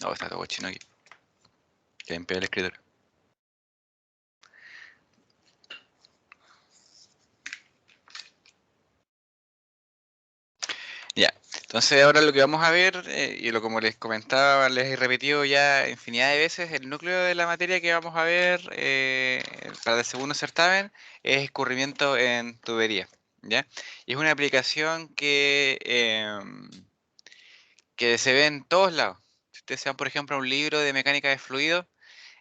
No, está todo cochino aquí. Que limpia el escritorio. Ya, entonces ahora lo que vamos a ver, y lo como les comentaba, les he repetido ya infinidad de veces, el núcleo de la materia que vamos a ver para el segundo certamen es escurrimiento en tubería, ¿ya? Y es una aplicación que se ve en todos lados. Si ustedes se van, por ejemplo, a un libro de mecánica de fluidos,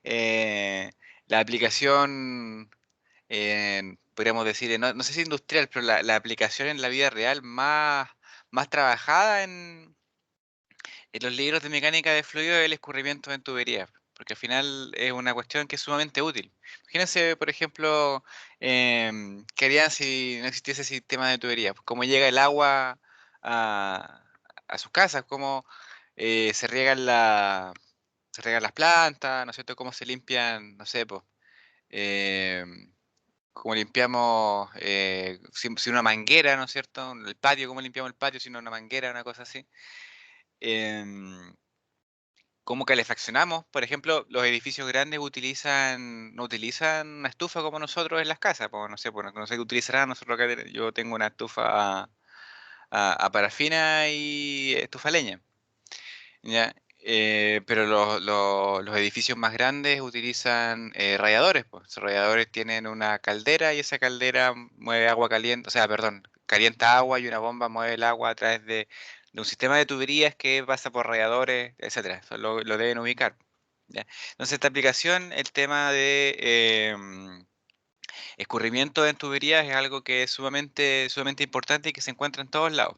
eh, la aplicación, podríamos decir, no sé si industrial, pero la aplicación en la vida real más trabajada en los libros de mecánica de fluido es el escurrimiento en tuberías, porque al final es una cuestión que es sumamente útil. Imagínense, por ejemplo, qué harían si no existiese sistema de tubería, pues, cómo llega el agua a, a sus casas, cómo se riegan las plantas, ¿no es cierto? Cómo se limpian, no sé, pues, em, cómo limpiamos si una manguera, ¿no es cierto? El patio, cómo limpiamos el patio si no una manguera, una cosa así. Em, ¿Cómo calefaccionamos? Por ejemplo, los edificios grandes no utilizan una estufa como nosotros en las casas. Pues, no sé, pues, no sé qué utilizarán. Nosotros acá yo tengo una estufa a parafina y estufa a leña. ¿Ya? Pero los edificios más grandes utilizan radiadores. Pues. Esos radiadores tienen una caldera y esa caldera mueve agua caliente, o sea, perdón, calienta agua y una bomba mueve el agua a través de un sistema de tuberías que pasa por radiadores, etcétera. Eso lo deben ubicar. ¿Ya? Entonces, esta aplicación, el tema de escurrimiento en tuberías es algo que es sumamente importante y que se encuentra en todos lados.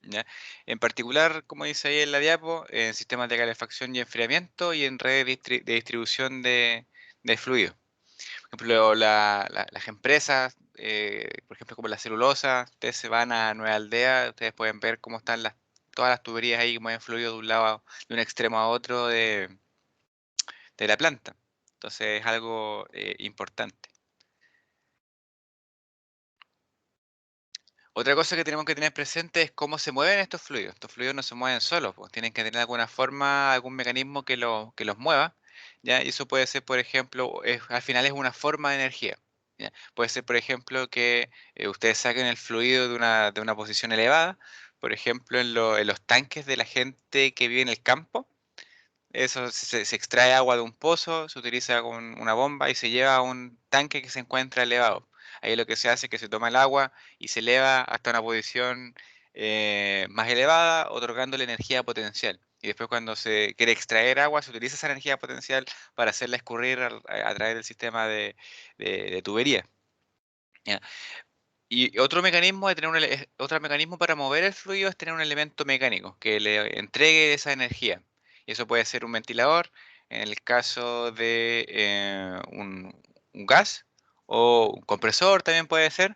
¿Ya? En particular, como dice ahí en la diapo, en sistemas de calefacción y enfriamiento y en redes de distribución de fluidos. Por ejemplo, las empresas, por ejemplo, como la celulosa, ustedes se van a Nueva Aldea, ustedes pueden ver cómo están todas las tuberías ahí que mueven fluido de un lado, de un extremo a otro de la planta. Entonces es algo importante. Otra cosa que tenemos que tener presente es cómo se mueven estos fluidos. Estos fluidos no se mueven solos, pues tienen que tener alguna forma, algún mecanismo que los mueva, ¿ya? Y eso puede ser, por ejemplo, al final es una forma de energía, ¿ya? Puede ser, por ejemplo, que ustedes saquen el fluido de una posición elevada, por ejemplo, en los tanques de la gente que vive en el campo. Eso se extrae agua de un pozo, se utiliza con una bomba y se lleva a un tanque que se encuentra elevado. Ahí lo que se hace es que se toma el agua y se eleva hasta una posición más elevada, otorgándole energía potencial. Y después cuando se quiere extraer agua, se utiliza esa energía potencial para hacerla escurrir a través del sistema de tubería. ¿Ya? Y otro mecanismo para mover el fluido es tener un elemento mecánico que le entregue esa energía. Y eso puede ser un ventilador, en el caso de un gas, o un compresor también puede ser,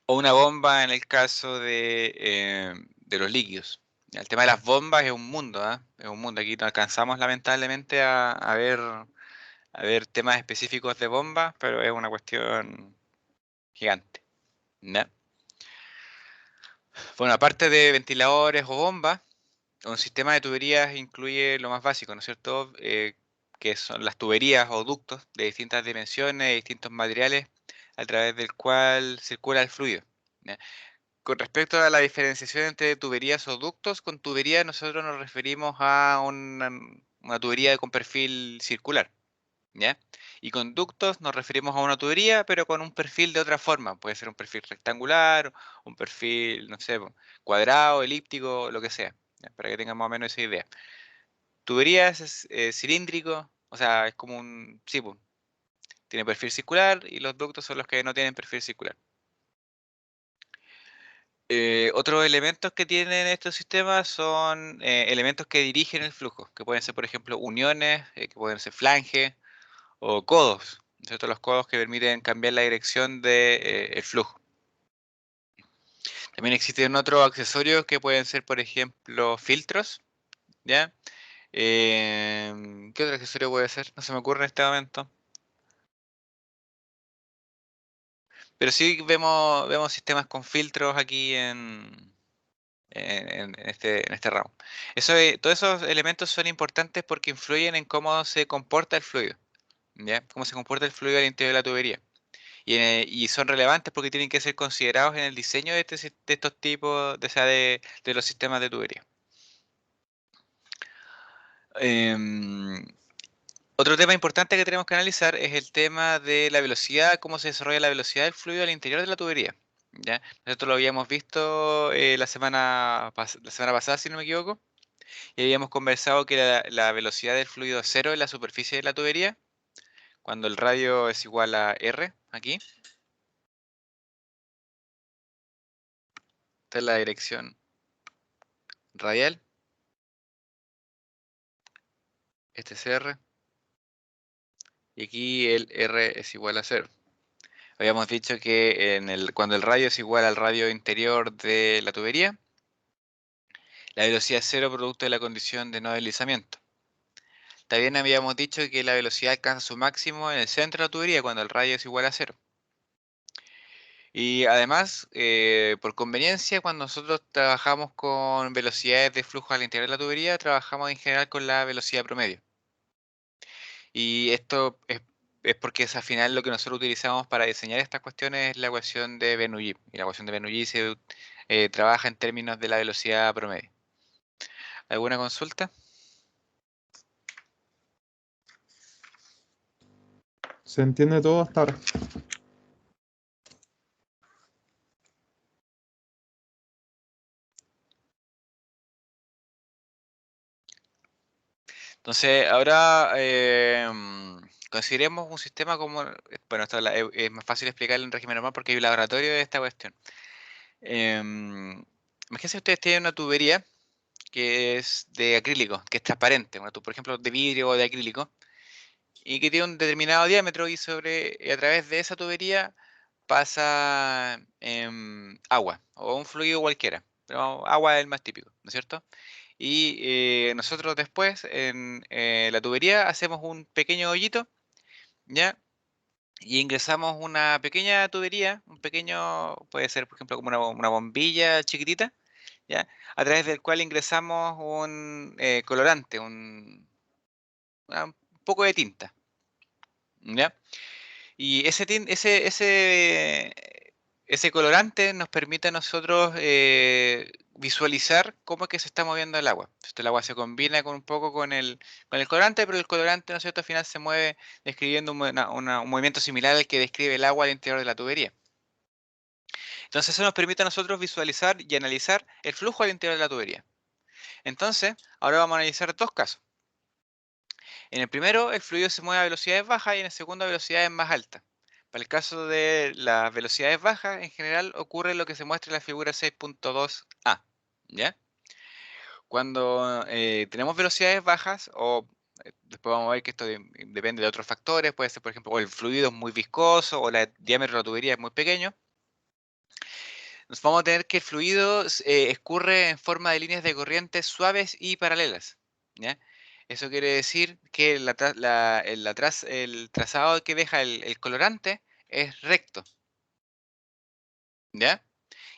o una bomba en el caso de los líquidos. Ya, el tema de las bombas es un mundo, ¿ah? Es un mundo. Aquí no alcanzamos lamentablemente a ver temas específicos de bombas, pero es una cuestión gigante. ¿Ya? Bueno, aparte de ventiladores o bombas, un sistema de tuberías incluye lo más básico, ¿no es cierto? Que son las tuberías o ductos de distintas dimensiones, de distintos materiales, a través del cual circula el fluido. ¿Ya? Con respecto a la diferenciación entre tuberías o ductos, con tubería nosotros nos referimos a una tubería con perfil circular. ¿Ya? Y con ductos nos referimos a una tubería, pero con un perfil de otra forma. Puede ser un perfil rectangular, un perfil, no sé, cuadrado, elíptico, lo que sea, ¿ya? Para que tengan más o menos esa idea. Tuberías es cilíndrico, o sea, es como sí, tiene perfil circular y los ductos son los que no tienen perfil circular. Otros elementos que tienen estos sistemas son elementos que dirigen el flujo, que pueden ser, por ejemplo, uniones, que pueden ser flanges, o codos, ¿no es cierto? Los codos que permiten cambiar la dirección del flujo. También existen otros accesorios que pueden ser, por ejemplo, filtros, ¿ya? ¿Qué otro accesorio puede ser? No se me ocurre en este momento. Pero sí vemos sistemas con filtros aquí en este ramo. Todos esos elementos son importantes porque influyen en cómo se comporta el fluido, ¿ya? Cómo se comporta el fluido al interior de la tubería. Y son relevantes porque tienen que ser considerados en el diseño de estos tipos, o sea, de los sistemas de tubería. Em, Otro tema importante que tenemos que analizar es el tema de la velocidad, cómo se desarrolla la velocidad del fluido al interior de la tubería. ¿Ya? Nosotros lo habíamos visto la semana pasada, si no me equivoco, y habíamos conversado que la velocidad del fluido es cero en la superficie de la tubería, cuando el radio es igual a R, aquí. Esta es la dirección radial, este es R, y aquí el R es igual a cero. Habíamos dicho que cuando el radio es igual al radio interior de la tubería, la velocidad es cero producto de la condición de no deslizamiento. También habíamos dicho que la velocidad alcanza su máximo en el centro de la tubería cuando el radio es igual a cero. Y además, por conveniencia, cuando nosotros trabajamos con velocidades de flujo al interior de la tubería, trabajamos en general con la velocidad promedio. Y esto es porque es al final lo que nosotros utilizamos para diseñar estas cuestiones es la ecuación de Bernoulli. Y la ecuación de Bernoulli se trabaja en términos de la velocidad promedio. ¿Alguna consulta? ¿Se entiende todo hasta ahora? Entonces, ahora consideremos un sistema como, bueno, es más fácil explicarlo en régimen normal porque hay un laboratorio de esta cuestión. Imagínense ustedes tienen una tubería que es de acrílico, que es transparente, por ejemplo, de vidrio o de acrílico, y que tiene un determinado diámetro y a través de esa tubería pasa agua o un fluido cualquiera, pero agua es el más típico, ¿no es cierto? Y nosotros después en la tubería hacemos un pequeño hoyito, ¿ya? Y ingresamos una pequeña tubería, puede ser por ejemplo como una bombilla chiquitita, ¿ya? A través del cual ingresamos un colorante, un poco de tinta, ¿ya? Y ese colorante nos permite a nosotros visualizar cómo es que se está moviendo el agua. El agua se combina con un poco con el colorante, pero el colorante, ¿no es cierto?, al final se mueve describiendo un movimiento similar al que describe el agua al interior de la tubería. Entonces eso nos permite a nosotros visualizar y analizar el flujo al interior de la tubería. Entonces, ahora vamos a analizar dos casos. En el primero, el fluido se mueve a velocidades bajas y en el segundo a velocidades más altas. Para el caso de las velocidades bajas, en general ocurre lo que se muestra en la figura 6.2a. ¿Ya? Cuando tenemos velocidades bajas, después vamos a ver que esto depende de otros factores, puede ser, por ejemplo, o el fluido es muy viscoso o el diámetro de la tubería es muy pequeño, nos vamos a tener que el fluido escurre en forma de líneas de corriente suaves y paralelas. ¿Ya? Eso quiere decir que el trazado que deja el colorante es recto. ¿Ya?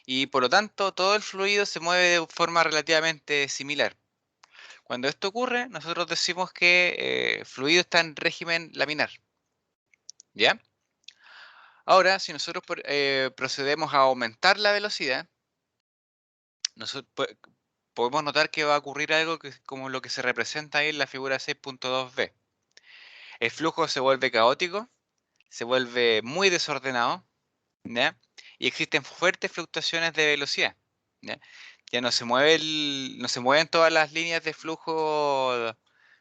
Y por lo tanto, todo el fluido se mueve de forma relativamente similar. Cuando esto ocurre, nosotros decimos que el fluido está en régimen laminar. ¿Ya? Ahora, si nosotros procedemos a aumentar la velocidad, nosotros podemos notar que va a ocurrir algo que es como lo que se representa ahí en la figura 6.2b. El flujo se vuelve caótico, se vuelve muy desordenado, ¿ya? Y existen fuertes fluctuaciones de velocidad, ¿ya? Ya no se mueven todas las líneas de flujo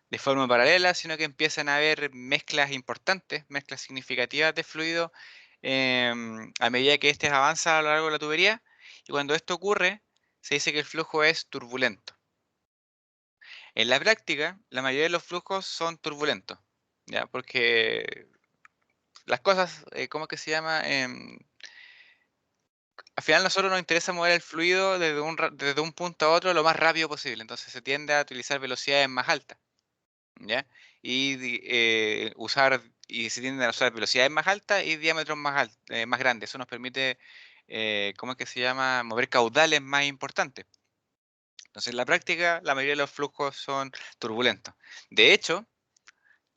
de forma paralela, sino que empiezan a haber mezclas importantes, mezclas significativas de fluido a medida que éste avanza a lo largo de la tubería. Y cuando esto ocurre, se dice que el flujo es turbulento. En la práctica, la mayoría de los flujos son turbulentos, ¿ya? Porque las cosas, ¿cómo es que se llama? Al final a nosotros nos interesa mover el fluido desde un punto a otro lo más rápido posible, entonces se tiende a utilizar velocidades más altas, ¿ya? Y se tienden a usar velocidades más altas y diámetros más grandes. Eso nos permite, ¿cómo es que se llama? Mover caudales más importantes. Entonces, en la práctica, la mayoría de los flujos son turbulentos. De hecho,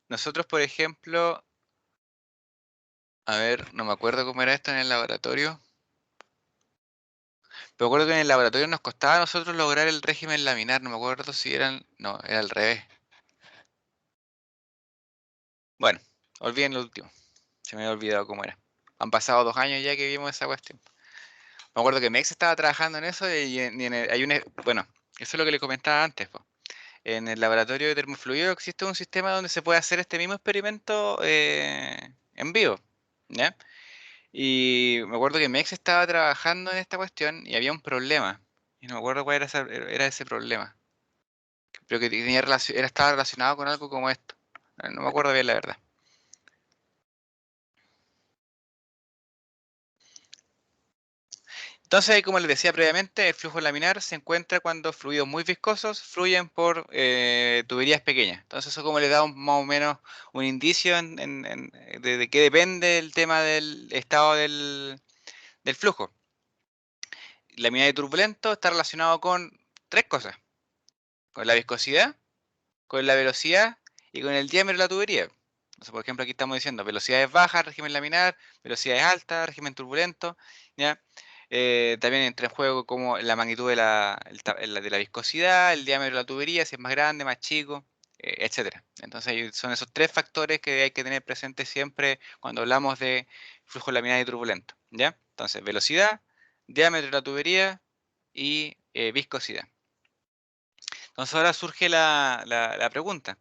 nosotros, por ejemplo, a ver, no me acuerdo cómo era esto en el laboratorio, pero me acuerdo que en el laboratorio nos costaba a nosotros lograr el régimen laminar, no me acuerdo si eran, no, era al revés. Bueno, olviden lo último, se me había olvidado cómo era. Han pasado 2 años ya que vimos esa cuestión. Me acuerdo que Mex estaba trabajando en eso hay bueno, eso es lo que le comentaba antes, po. En el laboratorio de termofluido existe un sistema donde se puede hacer este mismo experimento en vivo, ¿ya? Y me acuerdo que Mex estaba trabajando en esta cuestión y había un problema. Y no me acuerdo cuál era ese problema. Pero que estaba relacionado con algo como esto. No me acuerdo bien la verdad. Entonces, como les decía previamente, el flujo laminar se encuentra cuando fluidos muy viscosos fluyen por tuberías pequeñas. Entonces, eso como le da más o menos un indicio de qué depende el tema del estado del flujo. Laminar y turbulento está relacionado con 3 cosas: con la viscosidad, con la velocidad y con el diámetro de la tubería. Entonces, por ejemplo, aquí estamos diciendo velocidades bajas, régimen laminar, velocidades altas, régimen turbulento, ¿ya? También entra en juego como la magnitud de la viscosidad, el diámetro de la tubería, si es más grande, más chico, etcétera. Entonces, son esos 3 factores que hay que tener presentes siempre cuando hablamos de flujo laminar y turbulento, ¿ya? Entonces, velocidad, diámetro de la tubería y viscosidad. Entonces ahora surge la pregunta.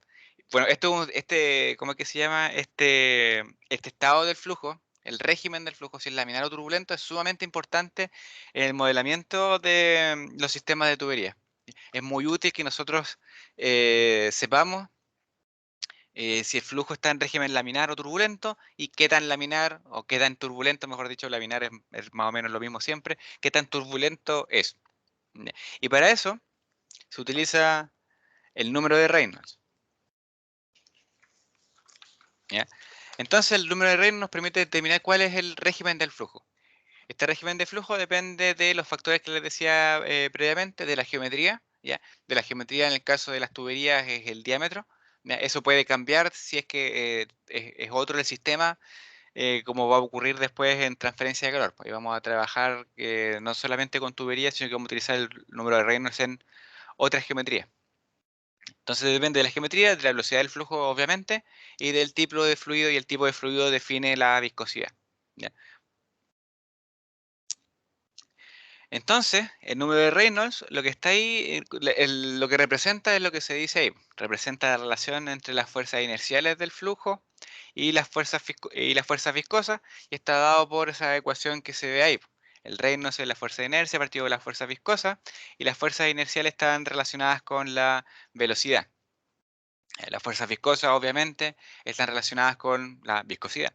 Bueno, ¿cómo es que se llama? Este estado del flujo, el régimen del flujo, si es laminar o turbulento, es sumamente importante en el modelamiento de los sistemas de tubería. Es muy útil que nosotros sepamos si el flujo está en régimen laminar o turbulento y qué tan laminar o qué tan turbulento, mejor dicho, laminar es más o menos lo mismo siempre, qué tan turbulento es. ¿Ya? Y para eso se utiliza el número de Reynolds. ¿Ya? Entonces el número de Reynolds nos permite determinar cuál es el régimen del flujo. Este régimen de flujo depende de los factores que les decía previamente, de la geometría, ¿ya? De la geometría en el caso de las tuberías es el diámetro. ¿Ya? Eso puede cambiar si es que es otro el sistema, como va a ocurrir después en transferencia de calor. Pues ahí vamos a trabajar no solamente con tuberías, sino que vamos a utilizar el número de Reynolds en otras geometrías. Entonces depende de la geometría, de la velocidad del flujo, obviamente, y del tipo de fluido, y el tipo de fluido define la viscosidad. ¿Ya? Entonces, el número de Reynolds, lo que está ahí, lo que representa es lo que se dice ahí. Representa la relación entre las fuerzas inerciales del flujo y las fuerzas viscosas, y está dado por esa ecuación que se ve ahí. El Reynolds es la fuerza de inercia partido de las fuerzas viscosas, y las fuerzas inerciales están relacionadas con la velocidad. Las fuerzas viscosas, obviamente, están relacionadas con la viscosidad.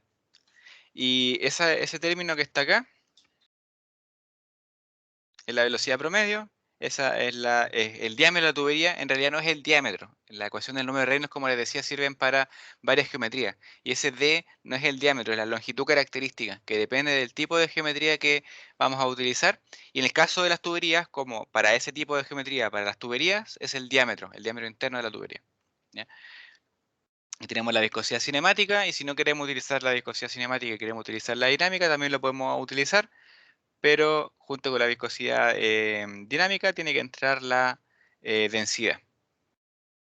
Y ese término que está acá, en la velocidad promedio, esa es el diámetro de la tubería, en realidad no es el diámetro. La ecuación del número de Reynolds, como les decía, sirven para varias geometrías. Y ese D no es el diámetro, es la longitud característica, que depende del tipo de geometría que vamos a utilizar. Y en el caso de las tuberías, como para ese tipo de geometría, para las tuberías, es el diámetro interno de la tubería. ¿Ya? Y tenemos la viscosidad cinemática, y si no queremos utilizar la viscosidad cinemática y queremos utilizar la dinámica, también lo podemos utilizar, pero junto con la viscosidad dinámica tiene que entrar la densidad.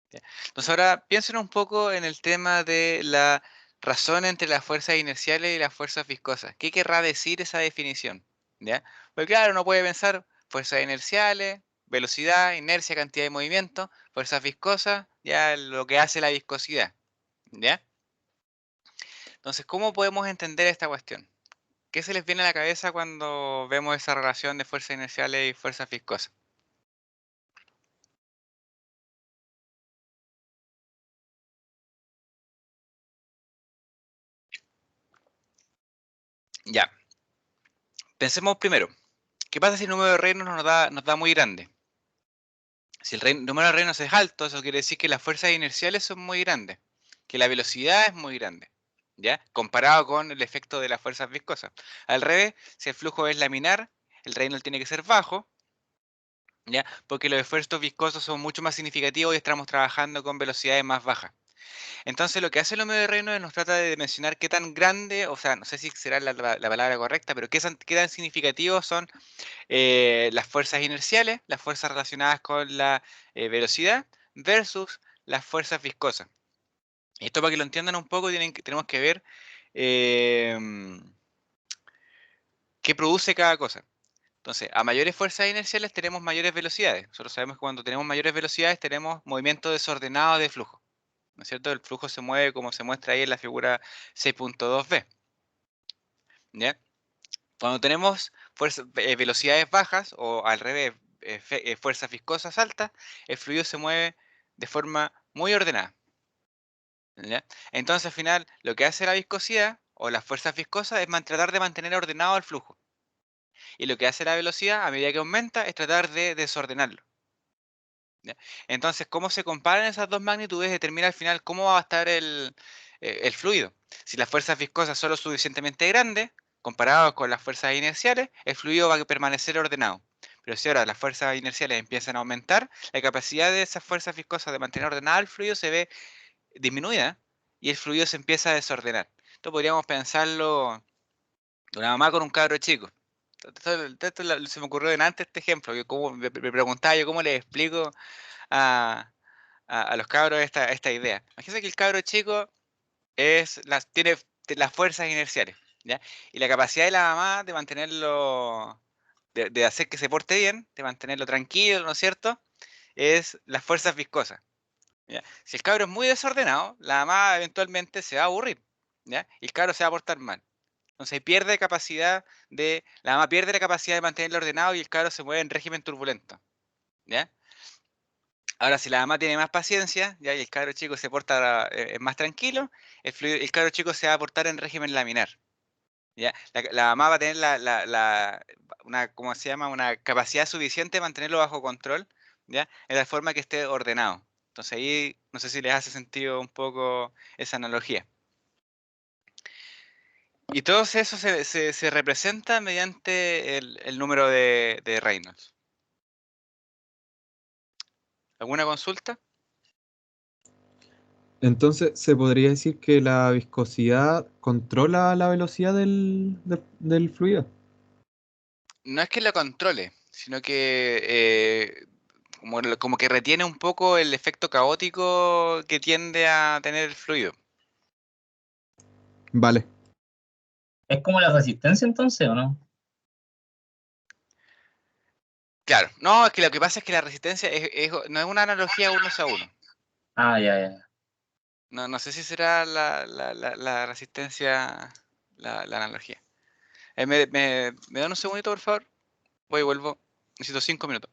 ¿Ya? Entonces ahora piensen un poco en el tema de la razón entre las fuerzas inerciales y las fuerzas viscosas. ¿Qué querrá decir esa definición? ¿Ya? Porque claro, uno puede pensar fuerzas inerciales, velocidad, inercia, cantidad de movimiento, fuerzas viscosas, ya lo que hace la viscosidad. ¿Ya? Entonces, ¿cómo podemos entender esta cuestión? ¿Qué se les viene a la cabeza cuando vemos esa relación de fuerzas inerciales y fuerzas viscosas? Ya, pensemos primero, ¿qué pasa si el número de Reynolds nos da muy grande? Si el número de Reynolds es alto, eso quiere decir que las fuerzas inerciales son muy grandes, que la velocidad es muy grande, ¿ya? Comparado con el efecto de las fuerzas viscosas. Al revés, si el flujo es laminar, el Reynolds tiene que ser bajo, ¿ya? Porque los esfuerzos viscosos son mucho más significativos y estamos trabajando con velocidades más bajas. Entonces, lo que hace el Hombre de Reynolds nos trata de mencionar qué tan grande, o sea, no sé si será la palabra correcta, pero qué tan significativos son las fuerzas inerciales, las fuerzas relacionadas con la velocidad, versus las fuerzas viscosas. Esto para que lo entiendan un poco tenemos que ver qué produce cada cosa. Entonces, a mayores fuerzas inerciales tenemos mayores velocidades. Nosotros sabemos que cuando tenemos mayores velocidades tenemos movimiento desordenado de flujo. ¿No es cierto? El flujo se mueve como se muestra ahí en la figura 6.2b. ¿Ya? Cuando tenemos velocidades bajas o al revés, fuerzas viscosas altas, el fluido se mueve de forma muy ordenada. ¿Ya? Entonces, al final, lo que hace la viscosidad o las fuerzas viscosas es tratar de mantener ordenado el flujo. Y lo que hace la velocidad, a medida que aumenta, es tratar de desordenarlo. ¿Ya? Entonces, cómo se comparan esas dos magnitudes determina al final cómo va a estar el fluido. Si las fuerzas viscosas son lo suficientemente grandes, comparadas con las fuerzas inerciales, el fluido va a permanecer ordenado. Pero si ahora las fuerzas inerciales empiezan a aumentar, la capacidad de esas fuerzas viscosas de mantener ordenado el fluido se ve disminuida y el fluido se empieza a desordenar. Esto podríamos pensarlo de una mamá con un cabro chico. Se me ocurrió en antes este ejemplo, que me preguntaba yo cómo le explico a, a los cabros esta idea. Imagínense que el cabro chico tiene las fuerzas inerciales, ¿ya? Y la capacidad de la mamá de mantenerlo, de hacer que se porte bien, de mantenerlo tranquilo, ¿no es cierto? Es las fuerzas viscosas, ¿ya? Si el cabro es muy desordenado, la mamá eventualmente se va a aburrir, ¿ya? Y el cabro se va a portar mal. Entonces la mamá pierde la capacidad de mantenerlo ordenado y el cabro se mueve en régimen turbulento, ¿ya? Ahora, si la mamá tiene más paciencia, ya y el cabro chico se porta más tranquilo, el cabro chico se va a portar en régimen laminar. ¿Ya? La mamá va a tener una, ¿cómo se llama? Una capacidad suficiente de mantenerlo bajo control, ¿ya? De tal forma que esté ordenado. Entonces ahí no sé si les hace sentido un poco esa analogía. Y todo eso se representa mediante el número de Reynolds. ¿Alguna consulta? Entonces, ¿se podría decir que la viscosidad controla la velocidad del fluido? No es que lo controle, sino que como que retiene un poco el efecto caótico que tiende a tener el fluido. Vale. ¿Es como la resistencia entonces o no? Claro, no, es que lo que pasa es que la resistencia no es una analogía uno a uno. Ah, ya, ya. No, no sé si será la resistencia la analogía. ¿Me dan un segundito, por favor? Voy y vuelvo. Necesito 5 minutos.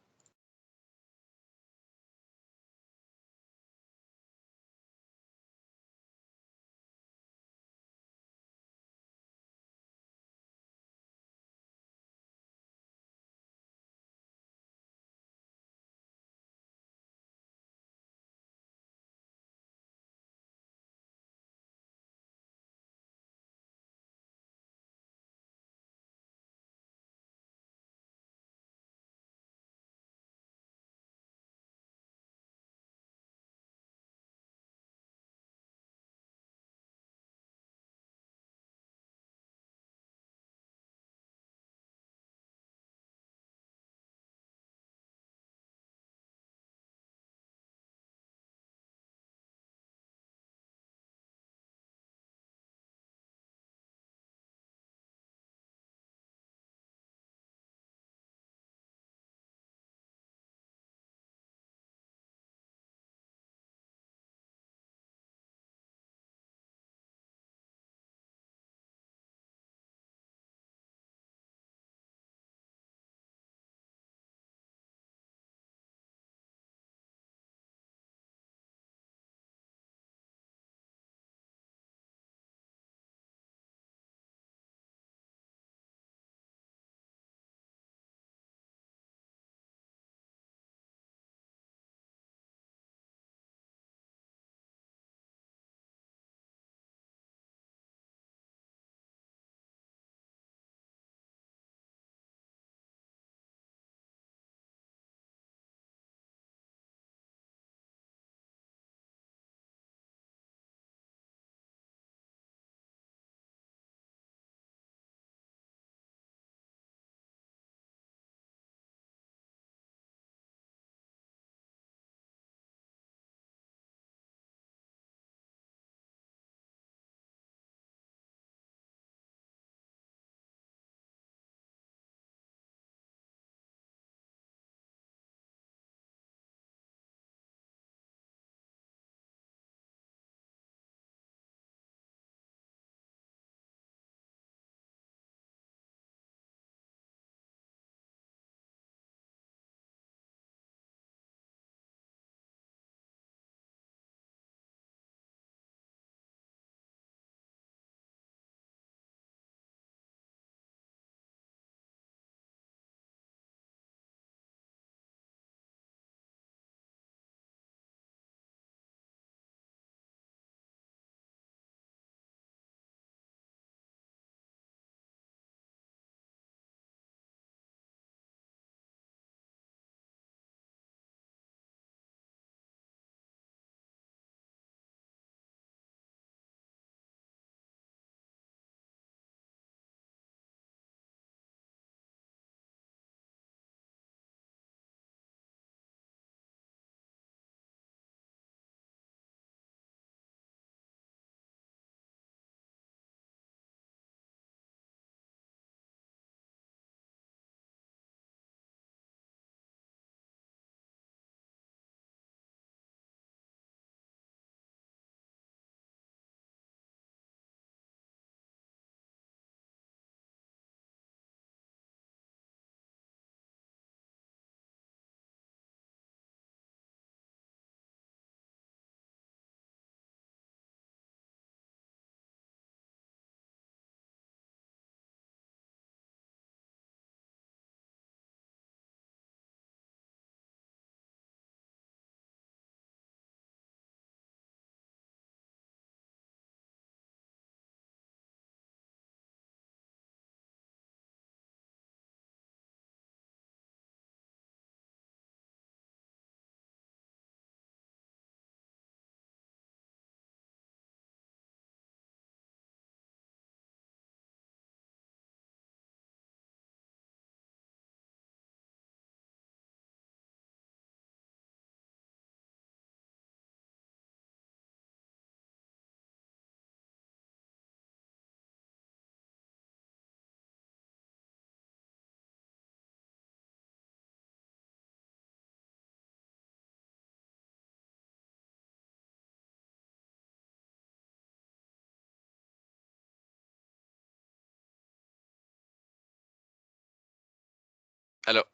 Aló,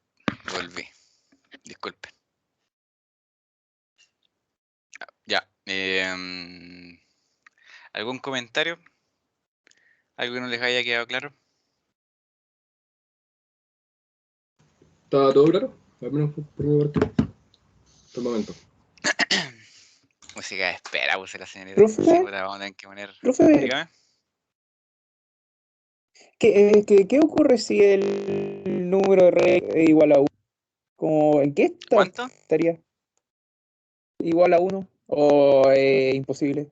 volví. Disculpen. Ya. ¿Algún comentario? ¿Algo que no les haya quedado claro? ¿Estaba todo claro? Al menos por mi parte. Hasta el momento. Música de espera, puse la señorita. Profe, Sí, puta, vamos a tener que poner. profe, Dígame. ¿qué ocurre si el número de rey es igual a 1? Como, ¿en qué estado ¿Cuánto? estaría? ¿Igual a 1? ¿O imposible?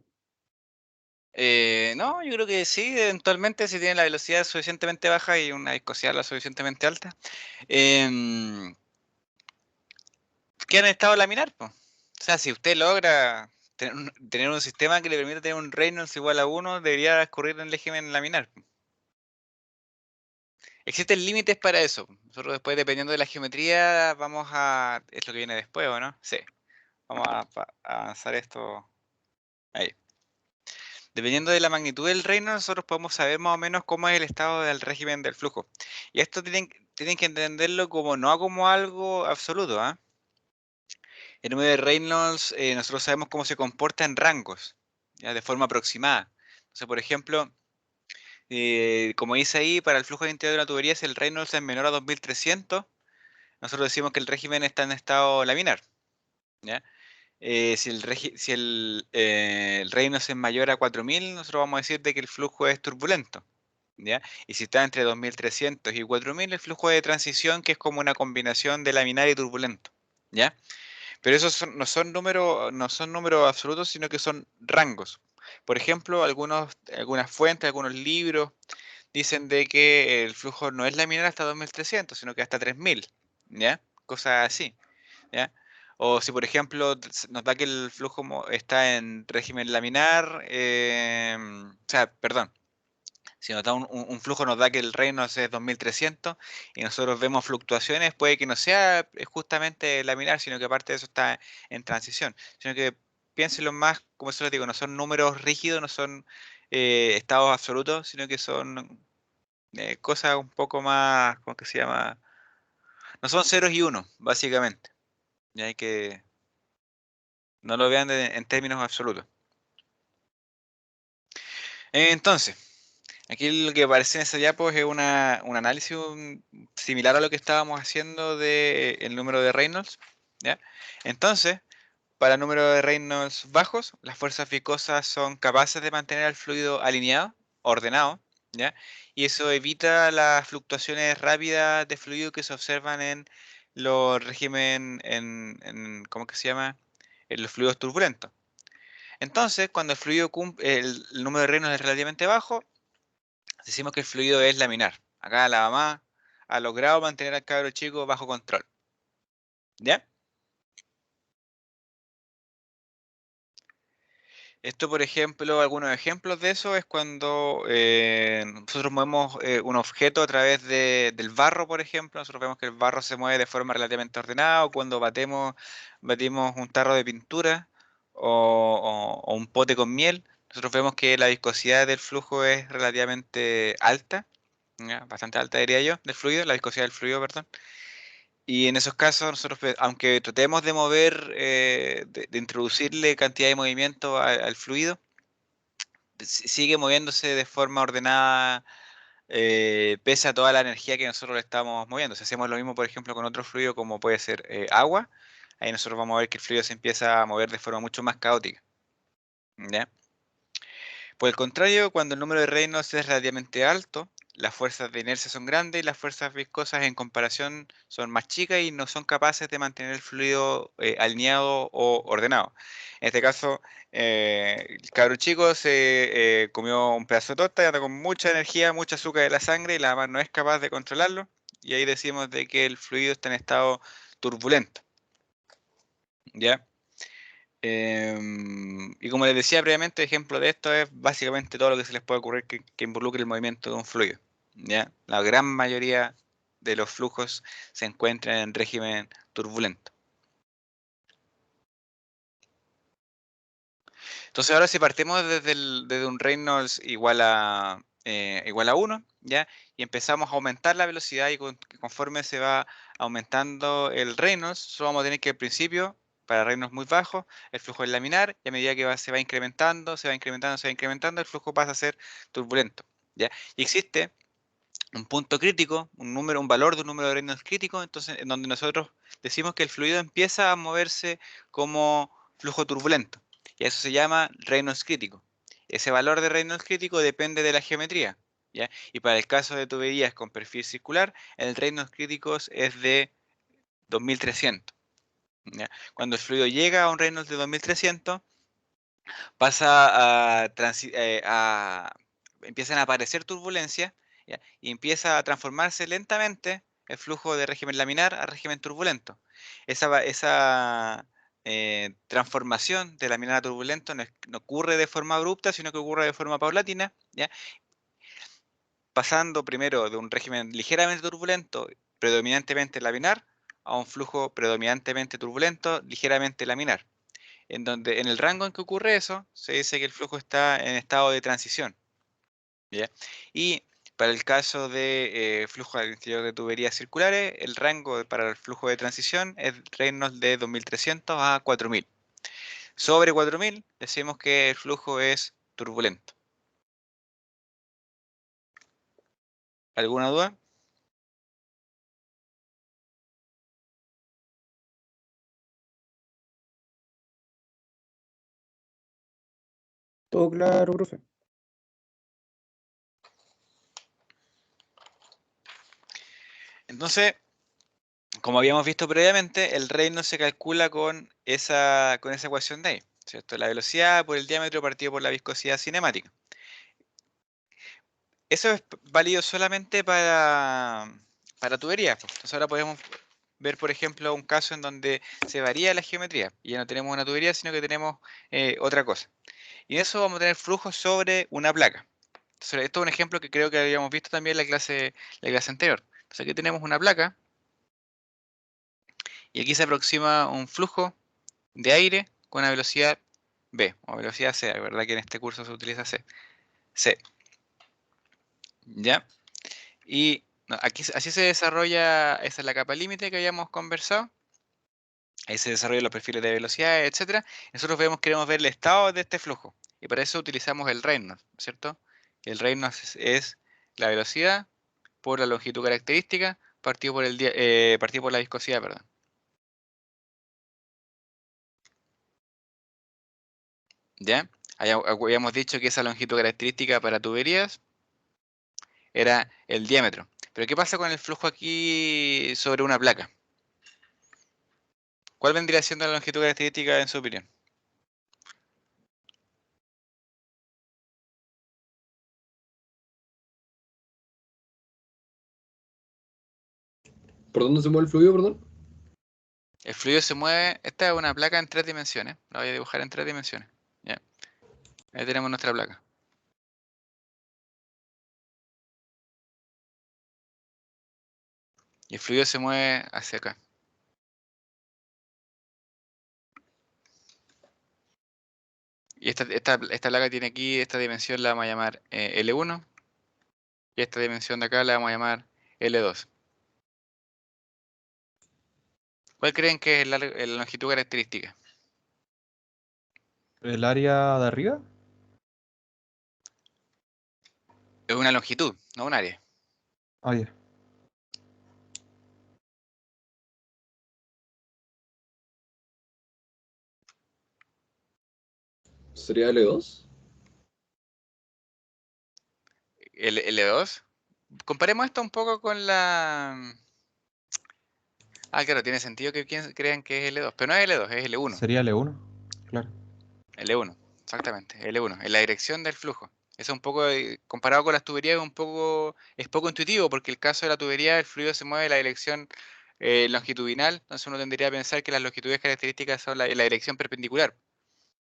No, yo creo que sí, eventualmente si tiene la velocidad suficientemente baja y una viscosidad lo suficientemente alta, queda en estado laminar, po. O sea, si usted logra tener un sistema que le permita tener un Reynolds igual a 1, debería escurrir en el régimen laminar, po. Existen límites para eso. Nosotros después, dependiendo de la geometría, vamos a... Es lo que viene después, ¿o no? Sí. Vamos a avanzar esto ahí. Dependiendo de la magnitud del reino, nosotros podemos saber más o menos cómo es el estado del régimen del flujo. Y esto tienen que entenderlo como no como algo absoluto, ¿ah? El número de Reynolds, nosotros sabemos cómo se comporta en rangos, ¿ya? De forma aproximada. Entonces, por ejemplo, como dice ahí, para el flujo de interior de una tubería, si el Reynolds es menor a 2300, nosotros decimos que el régimen está en estado laminar, ¿ya? Si el Reynolds es mayor a 4000, nosotros vamos a decir de que el flujo es turbulento, ¿ya? Y si está entre 2300 y 4000, el flujo de transición, que es como una combinación de laminar y turbulento, ¿ya? Pero esos no son números absolutos, sino que son rangos. Por ejemplo, algunas fuentes, algunos libros dicen de que el flujo no es laminar hasta 2300, sino que hasta 3000, ¿ya? Cosas así, ¿ya? O si, por ejemplo, nos da que el flujo está en régimen laminar, o sea, perdón, si nos da un flujo, nos da que el Reynolds es 2300 y nosotros vemos fluctuaciones, puede que no sea justamente laminar, sino que aparte de eso está en transición. Sino que piénsenlo más, como eso les digo, no son números rígidos, no son estados absolutos, sino que son cosas un poco más, ¿cómo que se llama? No son ceros y unos, básicamente. Y hay que no lo vean en términos absolutos. Entonces, aquí lo que aparece en esa diapo es un análisis similar a lo que estábamos haciendo del número de Reynolds, ¿ya? Entonces, para el número de Reynolds bajos, las fuerzas viscosas son capaces de mantener el fluido alineado, ordenado, ¿ya? Y eso evita las fluctuaciones rápidas de fluido que se observan en los regímenes, ¿cómo que se llama? En los fluidos turbulentos. Entonces, cuando el número de Reynolds es relativamente bajo, decimos que el fluido es laminar. Acá la mamá ha logrado mantener al cabro chico bajo control. ¿Ya? Esto, por ejemplo, algunos ejemplos de eso es cuando nosotros movemos un objeto a través del barro, por ejemplo. Nosotros vemos que el barro se mueve de forma relativamente ordenada, o cuando batimos un tarro de pintura o un pote con miel. Nosotros vemos que la viscosidad del flujo es relativamente alta, ¿ya? Bastante alta diría yo, del fluido, la viscosidad del fluido, perdón. Y en esos casos nosotros, aunque tratemos de mover, de introducirle cantidad de movimiento al fluido, sigue moviéndose de forma ordenada, pese a toda la energía que nosotros le estamos moviendo. Si hacemos lo mismo, por ejemplo, con otro fluido como puede ser agua, ahí nosotros vamos a ver que el fluido se empieza a mover de forma mucho más caótica, ¿ya? Por el contrario, cuando el número de Reynolds es relativamente alto, las fuerzas de inercia son grandes y las fuerzas viscosas en comparación son más chicas y no son capaces de mantener el fluido alineado o ordenado. En este caso, el cabro chico se comió un pedazo de torta y anda con mucha energía, mucha azúcar en la sangre y la mamá no es capaz de controlarlo. Y ahí decimos de que el fluido está en estado turbulento. ¿Ya? Y como les decía previamente, ejemplo de esto es básicamente todo lo que se les puede ocurrir que involucre el movimiento de un fluido, ¿ya? La gran mayoría de los flujos se encuentran en régimen turbulento. Entonces ahora si partimos desde un Reynolds igual a igual a 1, ¿ya? Y empezamos a aumentar la velocidad y conforme se va aumentando el Reynolds, solo vamos a tener que al principio, para Reynolds muy bajos, el flujo es laminar y a medida que se va incrementando, el flujo pasa a ser turbulento, ¿ya? Y existe un punto crítico, un valor de un número de Reynolds crítico, entonces en donde nosotros decimos que el fluido empieza a moverse como flujo turbulento. Y eso se llama Reynolds crítico. Ese valor de Reynolds crítico depende de la geometría, ¿ya? Y para el caso de tuberías con perfil circular, el Reynolds crítico es de 2300. ¿Ya? Cuando el fluido llega a un Reynolds de 2300, pasa empiezan a aparecer turbulencias, ¿ya? Y empieza a transformarse lentamente el flujo de régimen laminar a régimen turbulento. Esa transformación de laminar a turbulento no ocurre de forma abrupta, sino que ocurre de forma paulatina, ¿ya? Pasando primero de un régimen ligeramente turbulento, predominantemente laminar, a un flujo predominantemente turbulento, ligeramente laminar. En donde en el rango en que ocurre eso, se dice que el flujo está en estado de transición, ¿ya? Y para el caso de flujo al interior de tuberías circulares, el rango para el flujo de transición es Reynolds de 2300 a 4000. Sobre 4000 decimos que el flujo es turbulento. ¿Alguna duda? Todo claro, profe. Entonces, como habíamos visto previamente, el Reynolds se calcula con esa ecuación de ahí, ¿cierto? La velocidad por el diámetro partido por la viscosidad cinemática. Eso es válido solamente para tuberías, pues. Entonces ahora podemos ver, por ejemplo, un caso en donde se varía la geometría y ya no tenemos una tubería, sino que tenemos otra cosa. Y en eso vamos a tener flujos sobre una placa. Entonces, esto es un ejemplo que creo que habíamos visto también en la clase anterior. Entonces aquí tenemos una placa y aquí se aproxima un flujo de aire con una velocidad B o velocidad C, ¿verdad? Que en este curso se utiliza C. C. ¿Ya? Y no, aquí así se desarrolla, esa es la capa límite que habíamos conversado. Ahí se desarrollan los perfiles de velocidad, etcétera. Nosotros queremos ver el estado de este flujo. Y para eso utilizamos el Reynolds, ¿cierto? El Reynolds es la velocidad por la longitud característica partido por la viscosidad, perdón. ¿Ya? Habíamos dicho que esa longitud característica para tuberías era el diámetro. Pero ¿qué pasa con el flujo aquí sobre una placa? ¿Cuál vendría siendo la longitud característica en su opinión? ¿Por dónde se mueve el fluido, perdón? El fluido se mueve, esta es una placa en 3 dimensiones, la voy a dibujar en 3 dimensiones. ¿Ya? Ahí tenemos nuestra placa. Y el fluido se mueve hacia acá. Y esta placa tiene aquí, esta dimensión la vamos a llamar L1. Y esta dimensión de acá la vamos a llamar L2. ¿Cuál creen que es la longitud característica? ¿El área de arriba? Es una longitud, no un área. Ah, ya. ¿Sería L2? El L2. Comparemos esto un poco con la... Ah, claro, tiene sentido que crean que es L2, pero no es L2, es L1. Sería L1, claro. L1, exactamente, L1, en la dirección del flujo. Eso un poco, comparado con las tuberías, es poco intuitivo, porque el caso de la tubería, el fluido se mueve en la dirección longitudinal, entonces uno tendría que pensar que las longitudes características son la dirección perpendicular,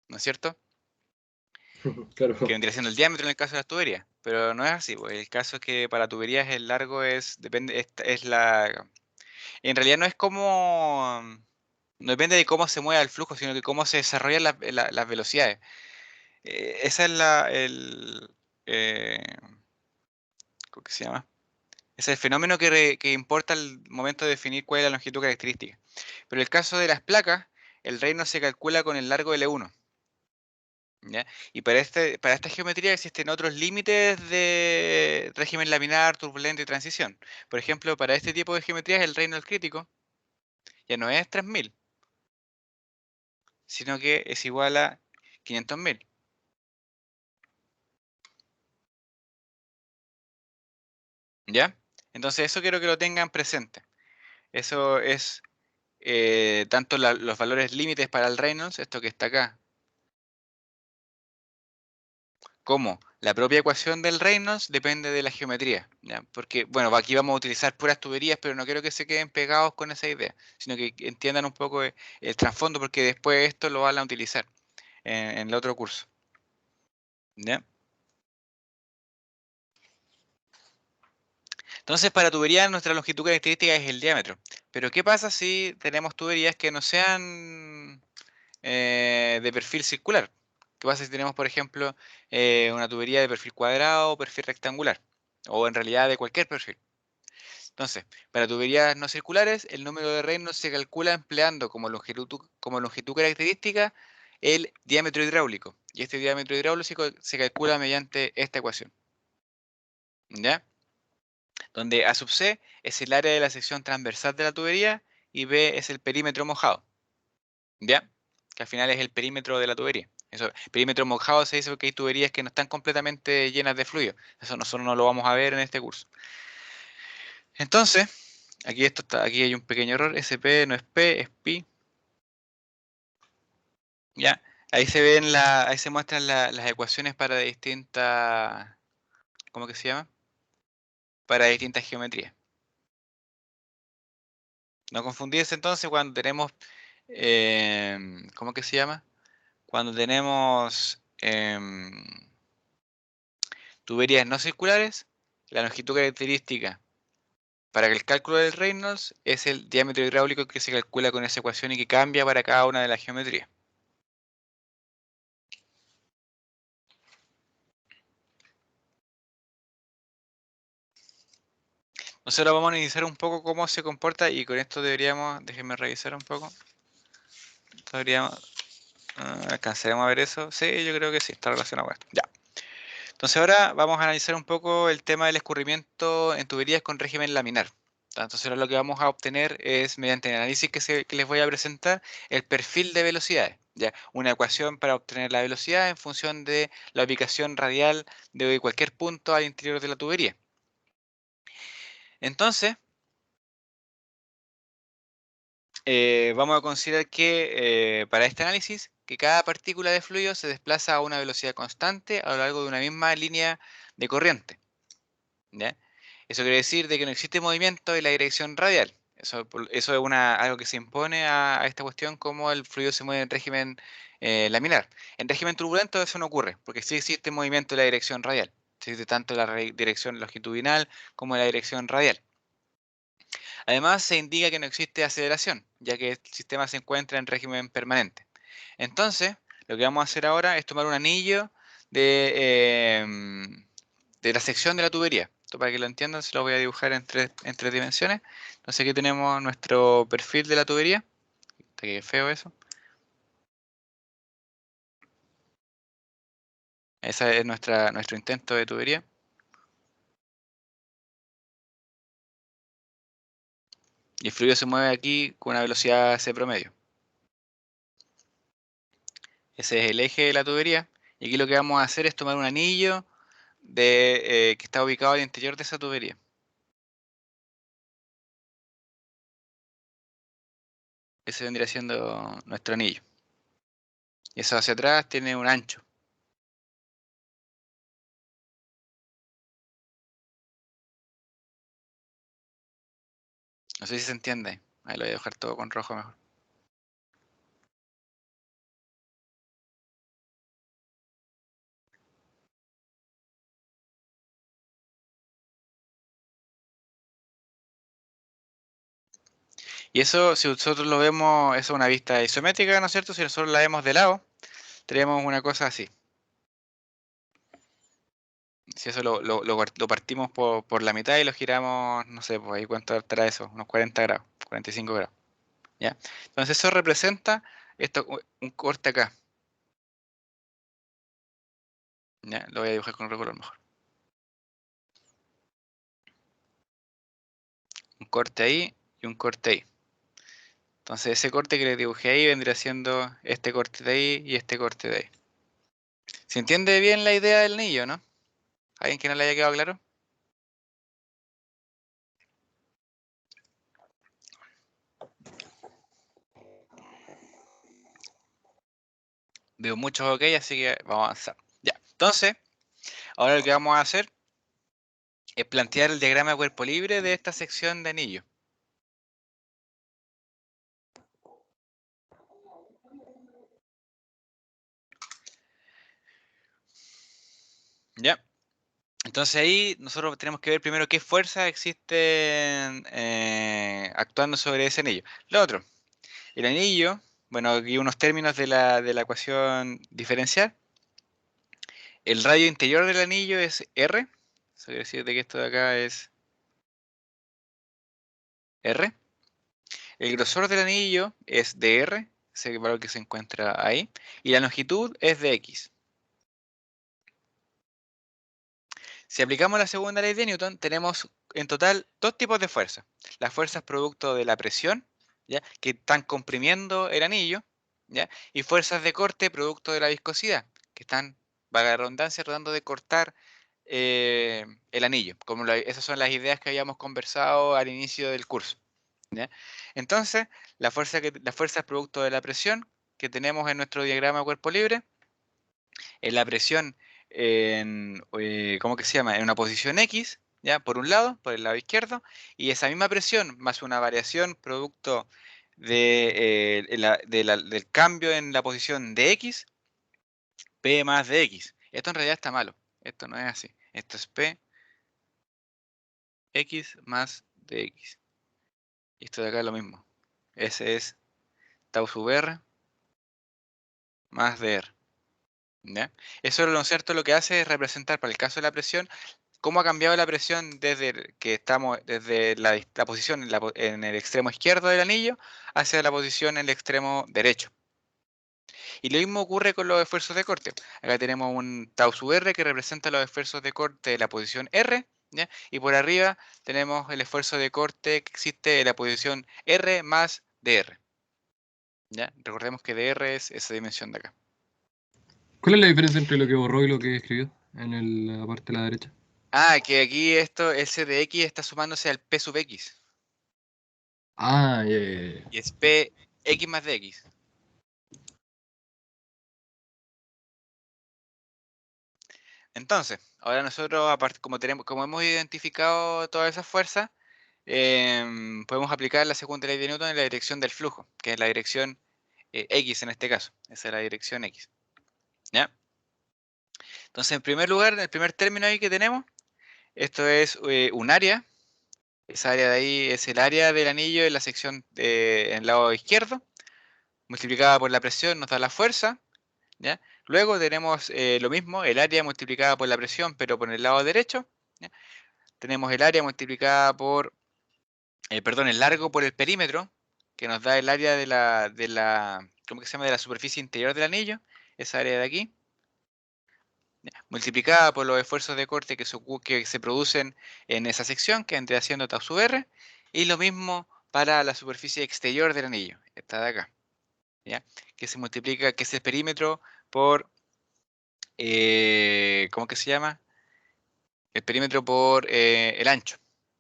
¿no es cierto? Claro. Que vendría siendo el diámetro en el caso de las tuberías, pero no es así, pues. El caso es que para tuberías el largo en realidad no es como, no depende de cómo se mueva el flujo, sino de cómo se desarrollan las velocidades. Esa es eh, ¿cómo que se llama? Es el fenómeno que importa al momento de definir cuál es la longitud característica. Pero en el caso de las placas, el Reynolds se calcula con el largo de L1. ¿Ya? Y para esta geometría existen otros límites de régimen laminar, turbulento y transición. Por ejemplo, para este tipo de geometrías el Reynolds crítico ya no es 3000, sino que es igual a 500.000. ¿Ya? Entonces eso quiero que lo tengan presente. Eso es tanto los valores límites para el Reynolds, esto que está acá, como la propia ecuación del Reynolds depende de la geometría, ¿ya? Porque, bueno, aquí vamos a utilizar puras tuberías, pero no quiero que se queden pegados con esa idea, sino que entiendan un poco el trasfondo, porque después esto lo van a utilizar en el otro curso. ¿Ya? Entonces, para tuberías nuestra longitud característica es el diámetro. Pero, ¿qué pasa si tenemos tuberías que no sean de perfil circular? ¿Qué pasa si tenemos, por ejemplo, una tubería de perfil cuadrado o perfil rectangular? O en realidad de cualquier perfil. Entonces, para tuberías no circulares, el número de Reynolds se calcula empleando como longitud característica el diámetro hidráulico. Y este diámetro hidráulico se calcula mediante esta ecuación. ¿Ya? Donde A sub C es el área de la sección transversal de la tubería y B es el perímetro mojado. ¿Ya? Que al final es el perímetro de la tubería. Eso, perímetro mojado se dice porque hay tuberías que no están completamente llenas de fluido. Eso nosotros no lo vamos a ver en este curso. Entonces, aquí hay un pequeño error. SP no es P, es pi. ¿Ya? Ahí ahí se muestran las ecuaciones para distintas, ¿cómo que se llama? Para distintas geometrías. No confundirse entonces cuando tenemos, ¿cómo que se llama? Cuando tenemos tuberías no circulares, la longitud característica para el cálculo del Reynolds es el diámetro hidráulico que se calcula con esa ecuación y que cambia para cada una de las geometrías. Entonces ahora vamos a analizar un poco cómo se comporta y con esto déjenme revisar un poco. ¿Alcanzaremos a ver eso? Sí, yo creo que sí, está relacionado con esto. Ya. Entonces ahora vamos a analizar un poco el tema del escurrimiento en tuberías con régimen laminar. Entonces ahora lo que vamos a obtener es, mediante el análisis que les voy a presentar, el perfil de velocidades. ¿Ya? Una ecuación para obtener la velocidad en función de la ubicación radial de cualquier punto al interior de la tubería. Entonces, vamos a considerar que para este análisis, que cada partícula de fluido se desplaza a una velocidad constante a lo largo de una misma línea de corriente. ¿Ya? Eso quiere decir de que no existe movimiento en la dirección radial. Eso es algo que se impone a esta cuestión como el fluido se mueve en régimen laminar. En régimen turbulento eso no ocurre, porque sí existe movimiento en la dirección radial. Existe tanto la dirección longitudinal como la dirección radial. Además, se indica que no existe aceleración, ya que el sistema se encuentra en régimen permanente. Entonces, lo que vamos a hacer ahora es tomar un anillo de la sección de la tubería. Esto para que lo entiendan, se lo voy a dibujar en tres dimensiones. Entonces aquí tenemos nuestro perfil de la tubería. Está que feo eso. Ese es nuestro intento de tubería. Y el fluido se mueve aquí con una velocidad C promedio. Ese es el eje de la tubería. Y aquí lo que vamos a hacer es tomar un anillo que está ubicado al interior de esa tubería. Ese vendría siendo nuestro anillo. Y eso hacia atrás tiene un ancho. No sé si se entiende. Ahí lo voy a dejar todo con rojo mejor. Y eso, si nosotros lo vemos, eso es una vista isométrica, ¿no es cierto? Si nosotros la vemos de lado, tenemos una cosa así. Si eso lo partimos por la mitad y lo giramos, no sé, pues ahí cuánto estará eso, unos 40 grados, 45 grados. ¿Ya? Entonces eso representa esto, un corte acá. ¿Ya? Lo voy a dibujar con otro color mejor. Un corte ahí y un corte ahí. Entonces ese corte que le dibujé ahí vendría siendo este corte de ahí y este corte de ahí. ¿Se entiende bien la idea del anillo, no? ¿Alguien que no le haya quedado claro? Veo muchos ok, así que vamos a avanzar. Ya, entonces, ahora lo que vamos a hacer es plantear el diagrama de cuerpo libre de esta sección de anillo. ¿Ya? Entonces ahí nosotros tenemos que ver primero qué fuerzas existen actuando sobre ese anillo. Lo otro, el anillo, bueno, aquí unos términos de la ecuación diferencial. El radio interior del anillo es R. Eso quiere decir de que esto de acá es R. El grosor del anillo es dr, ese valor que se encuentra ahí. Y la longitud es de X. Si aplicamos la segunda ley de Newton, tenemos en total dos tipos de fuerzas. Las fuerzas producto de la presión, ¿ya? Que están comprimiendo el anillo, ¿ya? Y fuerzas de corte producto de la viscosidad, que están, valga la redundancia, tratando de cortar el anillo. Esas son las ideas que habíamos conversado al inicio del curso, ¿ya? Entonces, las fuerzas producto de la presión que tenemos en nuestro diagrama de cuerpo libre, en la presión ¿cómo que se llama? En una posición X, ¿ya? Por un lado, por el lado izquierdo, y esa misma presión más una variación producto del cambio en la posición de X, P más de X. Esto en realidad está malo, esto no es así. Esto es P, X más de X. Y esto de acá es lo mismo. Ese es tau sub R más dr. ¿Ya? Eso, ¿no es cierto?, lo que hace es representar, para el caso de la presión, cómo ha cambiado la presión desde que estamos, desde la posición en el extremo izquierdo del anillo hacia la posición en el extremo derecho. Y lo mismo ocurre con los esfuerzos de corte. Acá tenemos un tau sub R que representa los esfuerzos de corte de la posición R, ¿ya? Y por arriba tenemos el esfuerzo de corte que existe en la posición R más dr. ¿Ya? Recordemos que dr es esa dimensión de acá. ¿Cuál es la diferencia entre lo que borró y lo que escribió en la parte de la derecha? Ah, que aquí esto, S de X está sumándose al P sub X. Ah, ya, ya, ya. Y es P X más de X. Entonces, ahora nosotros, aparte, como hemos identificado todas esas fuerzas, podemos aplicar la segunda ley de Newton en la dirección del flujo, que es la dirección X en este caso. Esa es la dirección X. ¿Ya? Entonces, en primer lugar, en el primer término ahí que tenemos, esto es un área. Esa área de ahí es el área del anillo en la sección en el lado izquierdo, multiplicada por la presión nos da la fuerza. ¿Ya? Luego tenemos lo mismo, el área multiplicada por la presión, pero por el lado derecho. ¿Ya? Tenemos el área multiplicada por, perdón, el largo por el perímetro, que nos da el área ¿cómo que se llama? De la superficie interior del anillo, esa área de aquí, ¿ya? Multiplicada por los esfuerzos de corte que se producen en esa sección, que vendría siendo tau sub R, y lo mismo para la superficie exterior del anillo, esta de acá, ¿ya? Que se multiplica, que es el perímetro por, ¿cómo que se llama? El perímetro por el ancho,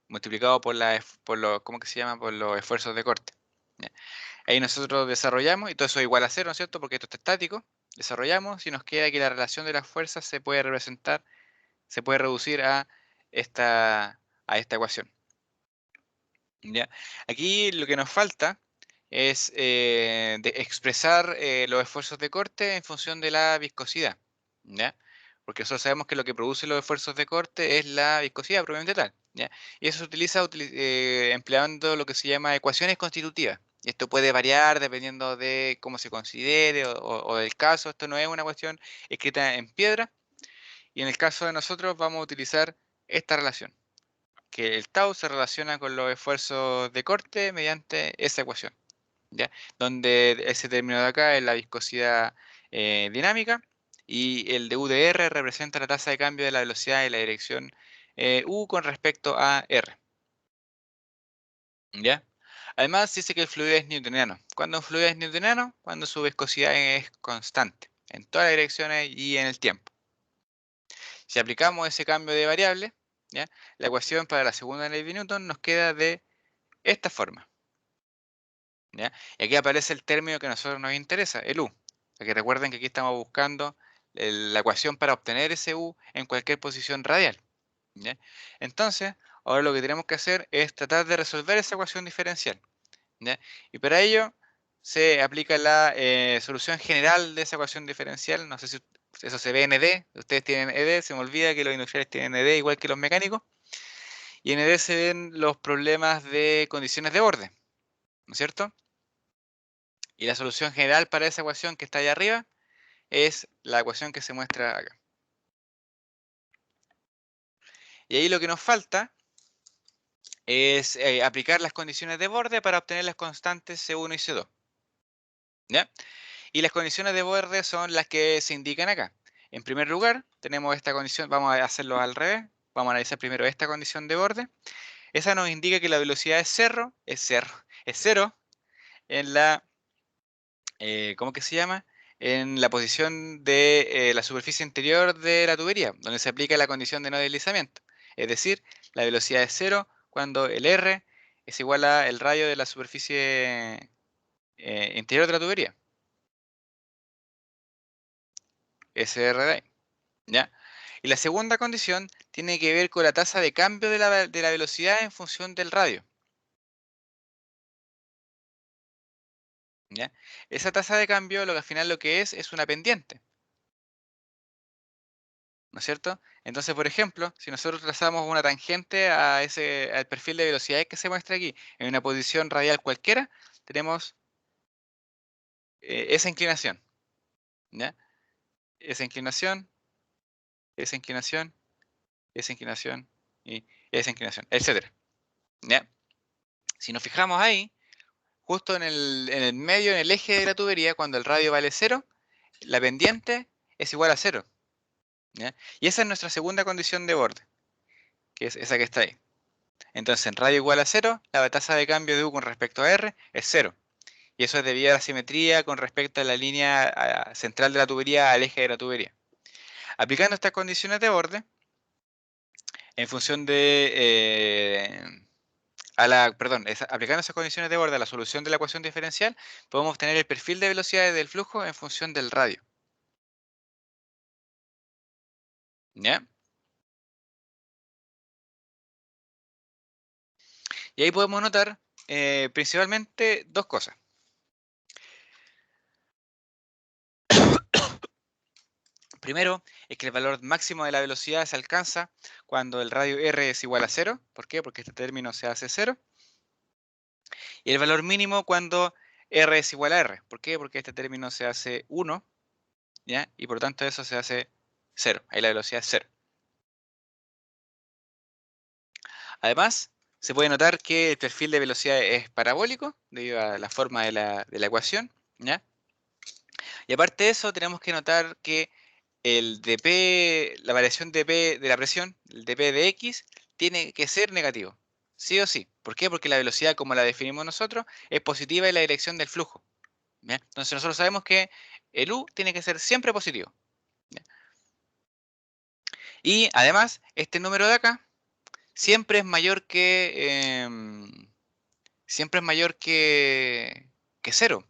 multiplicado ¿cómo que se llama? Por los esfuerzos de corte. ¿Ya? Ahí nosotros desarrollamos, y todo eso es igual a cero, ¿no es cierto? Porque esto está estático. Desarrollamos y nos queda que la relación de las fuerzas se puede representar, se puede reducir a esta ecuación. ¿Ya? Aquí lo que nos falta es de expresar los esfuerzos de corte en función de la viscosidad. ¿Ya? Porque nosotros sabemos que lo que produce los esfuerzos de corte es la viscosidad propiamente tal. ¿Ya? Y eso se utiliza empleando lo que se llama ecuaciones constitutivas. Y esto puede variar dependiendo de cómo se considere o del caso. Esto no es una cuestión escrita en piedra. Y en el caso de nosotros vamos a utilizar esta relación, que el tau se relaciona con los esfuerzos de corte mediante esa ecuación, ¿ya? Donde ese término de acá es la viscosidad dinámica y el de UDR representa la tasa de cambio de la velocidad y la dirección U con respecto a R, ¿ya? Además dice que el fluido es newtoniano. ¿Cuándo un fluido es newtoniano? Cuando su viscosidad es constante en todas las direcciones y en el tiempo. Si aplicamos ese cambio de variable, ¿ya? La ecuación para la segunda ley de Newton nos queda de esta forma, ¿ya? Y aquí aparece el término que a nosotros nos interesa, el U. Para que recuerden que aquí estamos buscando la ecuación para obtener ese U en cualquier posición radial, ¿ya? Entonces, ahora lo que tenemos que hacer es tratar de resolver esa ecuación diferencial, ¿ya? Y para ello se aplica la solución general de esa ecuación diferencial. No sé si eso se ve en ED. Ustedes tienen ED, se me olvida que los industriales tienen ED igual que los mecánicos. Y en ED se ven los problemas de condiciones de borde, ¿no es cierto? Y la solución general para esa ecuación que está allá arriba es la ecuación que se muestra acá. Y ahí lo que nos falta es aplicar las condiciones de borde para obtener las constantes C1 y C2, ¿ya? Y las condiciones de borde son las que se indican acá. En primer lugar, tenemos esta condición, vamos a hacerlo al revés. Vamos a analizar primero esta condición de borde. Esa nos indica que la velocidad es cero en la, ¿cómo que se llama? En la posición de la superficie interior de la tubería, donde se aplica la condición de no deslizamiento. Es decir, la velocidad es cero cuando el R es igual a el radio de la superficie interior de la tubería. SR de ahí, ¿ya? Y la segunda condición tiene que ver con la tasa de cambio de la velocidad en función del radio, ¿ya? Esa tasa de cambio lo que al final lo que es una pendiente, ¿no es cierto? Entonces, por ejemplo, si nosotros trazamos una tangente al perfil de velocidades que se muestra aquí en una posición radial cualquiera, tenemos esa inclinación, ¿ya? Esa inclinación, esa inclinación, esa inclinación y esa inclinación, etcétera, ¿ya? Si nos fijamos ahí, justo en el medio, en el eje de la tubería, cuando el radio vale 0, la pendiente es igual a 0, ¿ya? Y esa es nuestra segunda condición de borde, que es esa que está ahí. Entonces, en radio igual a 0, la tasa de cambio de U con respecto a R es 0. Y eso es debido a la simetría con respecto a la línea central de la tubería al eje de la tubería. Aplicando estas condiciones de borde, en función de... aplicando esas condiciones de borde a la solución de la ecuación diferencial, podemos obtener el perfil de velocidades del flujo en función del radio, ¿ya? Y ahí podemos notar principalmente dos cosas. Primero, es que el valor máximo de la velocidad se alcanza cuando el radio R es igual a 0. ¿Por qué? Porque este término se hace 0. Y el valor mínimo cuando R es igual a R. ¿Por qué? Porque este término se hace 1, ¿ya? Y por lo tanto eso se hace 0. Ahí la velocidad es 0. Además, se puede notar que el perfil de velocidad es parabólico debido a la forma de la ecuación, ¿ya? Y aparte de eso, tenemos que notar que el dP, la variación dP de la presión, el dP de X, tiene que ser negativo, sí o sí. ¿Por qué? Porque la velocidad, como la definimos nosotros, es positiva en la dirección del flujo, ¿ya? Entonces nosotros sabemos que el U tiene que ser siempre positivo, ¿ya? Y además, este número de acá siempre es mayor que 0,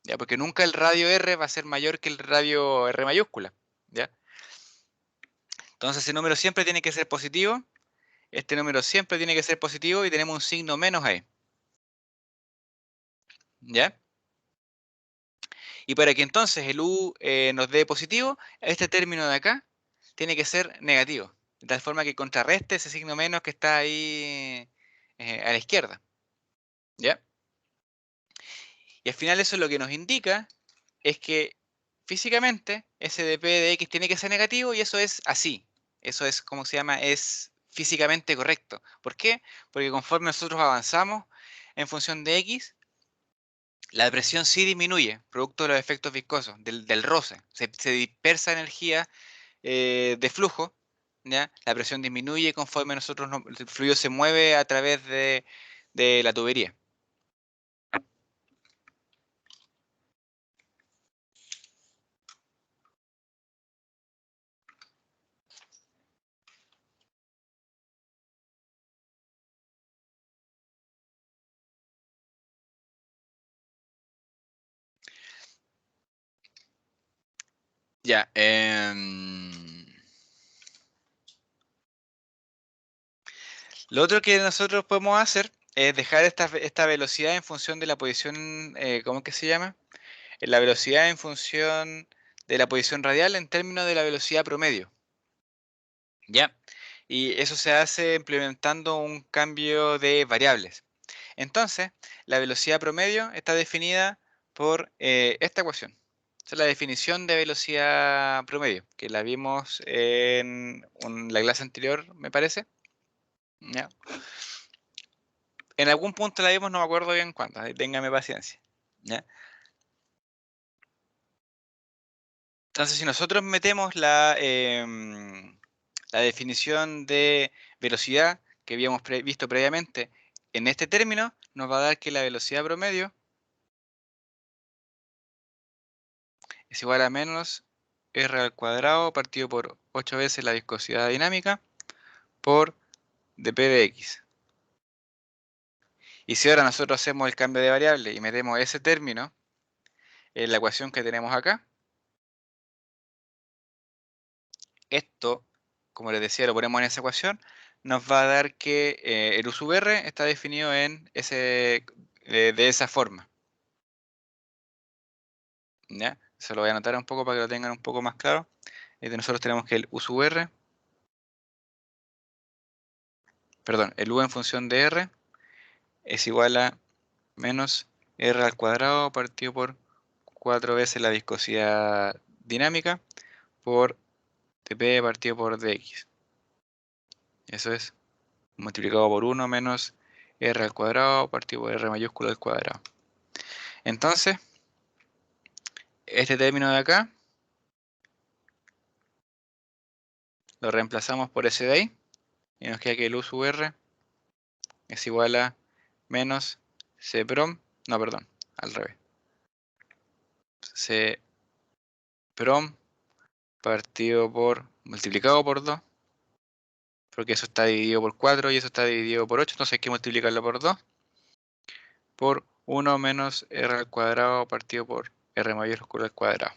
¿ya? Porque nunca el radio R va a ser mayor que el radio R mayúscula, ¿ya? Entonces ese número siempre tiene que ser positivo, este número siempre tiene que ser positivo y tenemos un signo menos ahí, ¿ya? Y para que entonces el U nos dé positivo, este término de acá tiene que ser negativo, de tal forma que contrarreste ese signo menos que está ahí a la izquierda, ¿ya? Y al final eso lo que nos indica es que físicamente ese dP de X tiene que ser negativo y eso es así, Eso es, ¿cómo se llama? Es físicamente correcto. ¿Por qué? Porque conforme nosotros avanzamos en función de X, la presión sí disminuye, producto de los efectos viscosos, del roce. Se dispersa energía de flujo, ¿ya? La presión disminuye conforme el fluido se mueve a través de la tubería. Ya. Lo otro que nosotros podemos hacer es dejar esta velocidad en función de la posición, ¿cómo que se llama? La velocidad en función de la posición radial en términos de la velocidad promedio. ¿Ya? Y eso se hace implementando un cambio de variables. Entonces, la velocidad promedio está definida por esta ecuación. Esa es la definición de velocidad promedio, que la vimos en la clase anterior, me parece. ¿Ya? En algún punto la vimos, no me acuerdo bien cuándo, téngame paciencia. ¿Ya? Entonces, si nosotros metemos la definición de velocidad que habíamos visto previamente en este término, nos va a dar que la velocidad promedio es igual a menos r al cuadrado partido por 8 veces la viscosidad dinámica por dp de x. Y si ahora nosotros hacemos el cambio de variable y metemos ese término en la ecuación que tenemos acá, esto, como les decía, lo ponemos en esa ecuación, nos va a dar que el U sub R está definido de esa forma. ¿Ya? Se lo voy a anotar un poco para que lo tengan un poco más claro. Nosotros tenemos que el U sub R, perdón, el U en función de R es igual a menos R al cuadrado partido por 4 veces la viscosidad dinámica por dp partido por dx. Eso es multiplicado por 1 menos R al cuadrado partido por R mayúscula al cuadrado. Entonces, este término de acá lo reemplazamos por ese de ahí y nos queda que el U sub R es igual a menos C prom, no, perdón, al revés. C prom multiplicado por 2, porque eso está dividido por 4 y eso está dividido por 8, entonces hay que multiplicarlo por 2, por 1 menos R al cuadrado partido por R mayúscula al cuadrado.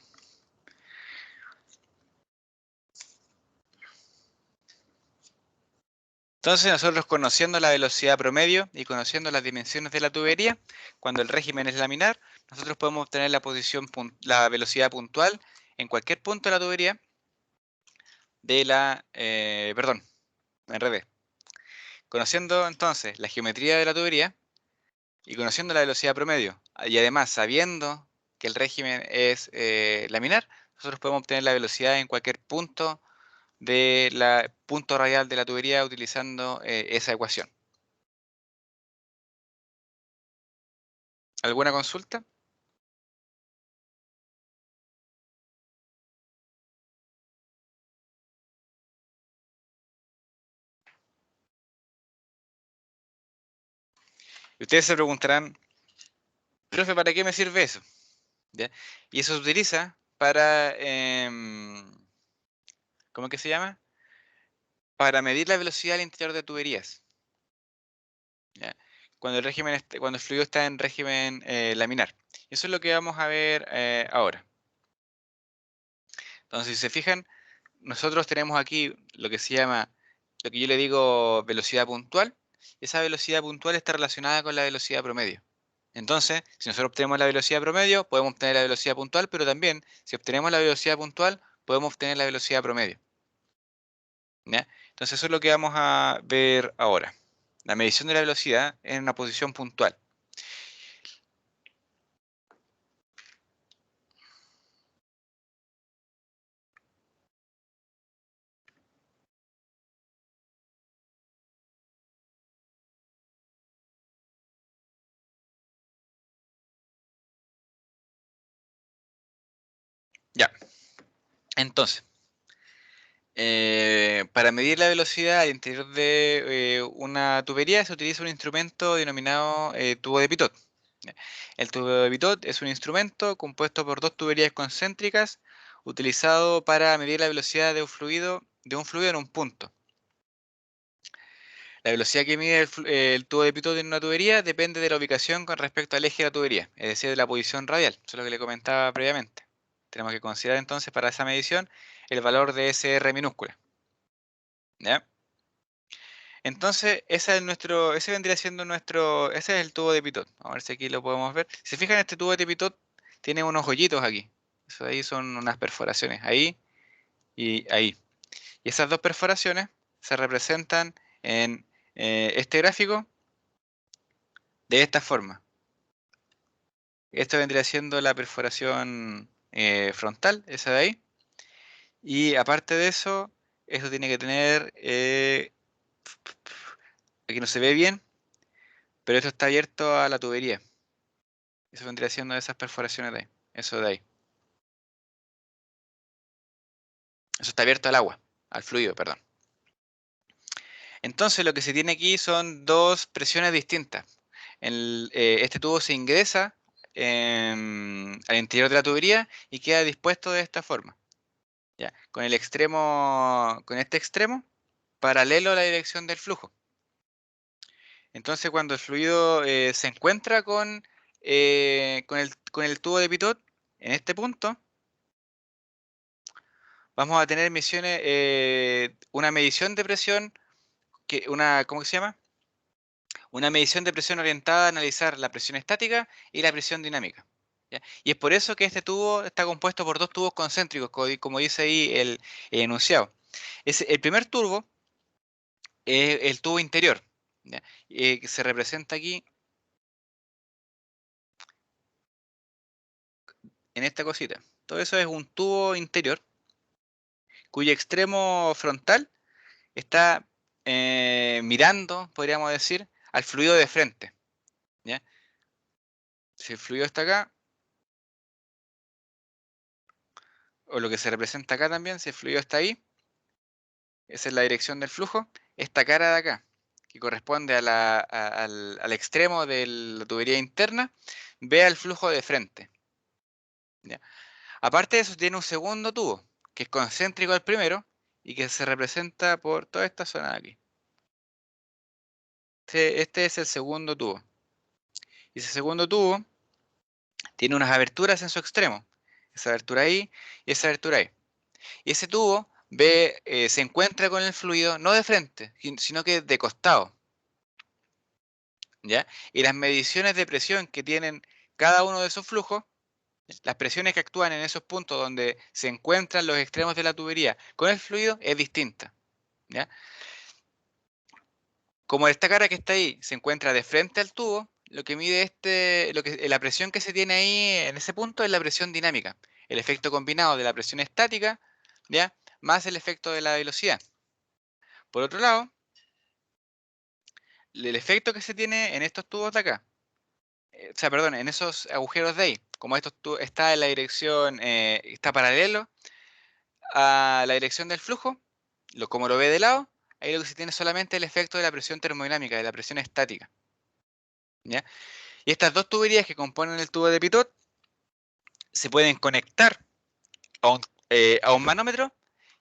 Entonces nosotros, conociendo la velocidad promedio y conociendo las dimensiones de la tubería, cuando el régimen es laminar, nosotros podemos obtener la velocidad puntual en cualquier punto de la tubería perdón, me enredé. Conociendo entonces la geometría de la tubería y conociendo la velocidad promedio, y además sabiendo que el régimen es laminar, nosotros podemos obtener la velocidad en cualquier punto punto radial de la tubería utilizando esa ecuación. ¿Alguna consulta? Y ustedes se preguntarán, profe, ¿para qué me sirve eso? ¿Ya? Y eso se utiliza para, ¿cómo que se llama? Para medir la velocidad al interior de tuberías. ¿Ya? Cuando el fluido está en régimen laminar. Eso es lo que vamos a ver ahora. Entonces, si se fijan, nosotros tenemos aquí lo que se llama, lo que yo le digo velocidad puntual. Esa velocidad puntual está relacionada con la velocidad promedio. Entonces, si nosotros obtenemos la velocidad promedio, podemos obtener la velocidad puntual, pero también, si obtenemos la velocidad puntual, podemos obtener la velocidad promedio. ¿Ya? Entonces, eso es lo que vamos a ver ahora. La medición de la velocidad en una posición puntual. Ya. Entonces, para medir la velocidad al interior de una tubería se utiliza un instrumento denominado tubo de Pitot. ¿Ya? El tubo de Pitot es un instrumento compuesto por dos tuberías concéntricas utilizado para medir la velocidad de un fluido en un punto. La velocidad que mide el tubo de Pitot en una tubería depende de la ubicación con respecto al eje de la tubería, es decir, de la posición radial. Eso es lo que le comentaba previamente. Tenemos que considerar entonces para esa medición el valor de SR minúscula. ¿Ya? Entonces, ese vendría siendo ese es el tubo de Pitot. A ver si aquí lo podemos ver. Si se fijan, este tubo de Pitot tiene unos hoyitos aquí. Eso ahí son unas perforaciones, ahí y ahí. Y esas dos perforaciones se representan en este gráfico de esta forma. Esto vendría siendo la perforación frontal, esa de ahí. Y aparte de eso, esto tiene que tener, aquí no se ve bien, pero esto está abierto a la tubería. Eso vendría siendo esas perforaciones de ahí. Eso de ahí. Eso está abierto al agua, al fluido, perdón. Entonces lo que se tiene aquí son dos presiones distintas. Este tubo se ingresa al interior de la tubería y queda dispuesto de esta forma. ¿Ya? Con este extremo paralelo a la dirección del flujo. Entonces cuando el fluido se encuentra con el tubo de Pitot, en este punto, vamos a tener una medición de presión, ¿cómo se llama? Una medición de presión orientada a analizar la presión estática y la presión dinámica. ¿Ya? Y es por eso que este tubo está compuesto por dos tubos concéntricos, como dice ahí el enunciado. El primer tubo es el tubo interior, ¿ya? Que se representa aquí en esta cosita. Todo eso es un tubo interior cuyo extremo frontal está mirando, podríamos decir, al fluido de frente. ¿Ya? Si el fluido está acá, o lo que se representa acá también, si el fluido está ahí, esa es la dirección del flujo, esta cara de acá, que corresponde al extremo de la tubería interna, ve al flujo de frente. ¿Ya? Aparte de eso, tiene un segundo tubo, que es concéntrico al primero, y que se representa por toda esta zona de aquí. Este es el segundo tubo. Y ese segundo tubo tiene unas aberturas en su extremo. Esa abertura ahí y esa abertura ahí. Y ese tubo se encuentra con el fluido no de frente, sino que de costado. ¿Ya? Y las mediciones de presión que tienen cada uno de esos flujos, las presiones que actúan en esos puntos donde se encuentran los extremos de la tubería con el fluido es distinta. ¿Ya? Como esta cara que está ahí se encuentra de frente al tubo, lo que mide la presión que se tiene ahí en ese punto es la presión dinámica, el efecto combinado de la presión estática, ¿ya? Más el efecto de la velocidad. Por otro lado, el efecto que se tiene en estos tubos de acá, perdón, en esos agujeros de ahí, como está en la dirección, está paralelo a la dirección del flujo, como lo ve de lado, ahí lo que se tiene solamente el efecto de la presión termodinámica, de la presión estática. ¿Ya? Y estas dos tuberías que componen el tubo de Pitot se pueden conectar a un manómetro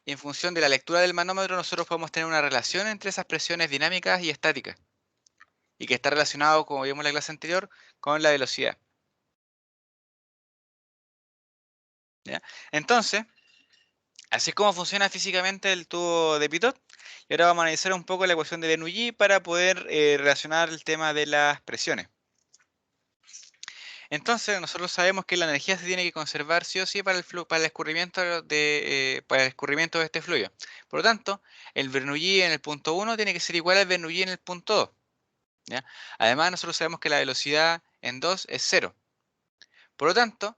y en función de la lectura del manómetro nosotros podemos tener una relación entre esas presiones dinámicas y estáticas y que está relacionado, como vimos en la clase anterior, con la velocidad. ¿Ya? Entonces, así es como funciona físicamente el tubo de Pitot. Y ahora vamos a analizar un poco la ecuación de Bernoulli para poder relacionar el tema de las presiones. Entonces, nosotros sabemos que la energía se tiene que conservar sí o sí para el escurrimiento de este fluido. Por lo tanto, el Bernoulli en el punto 1 tiene que ser igual al Bernoulli en el punto 2. ¿Ya? Además, nosotros sabemos que la velocidad en 2 es 0. Por lo tanto,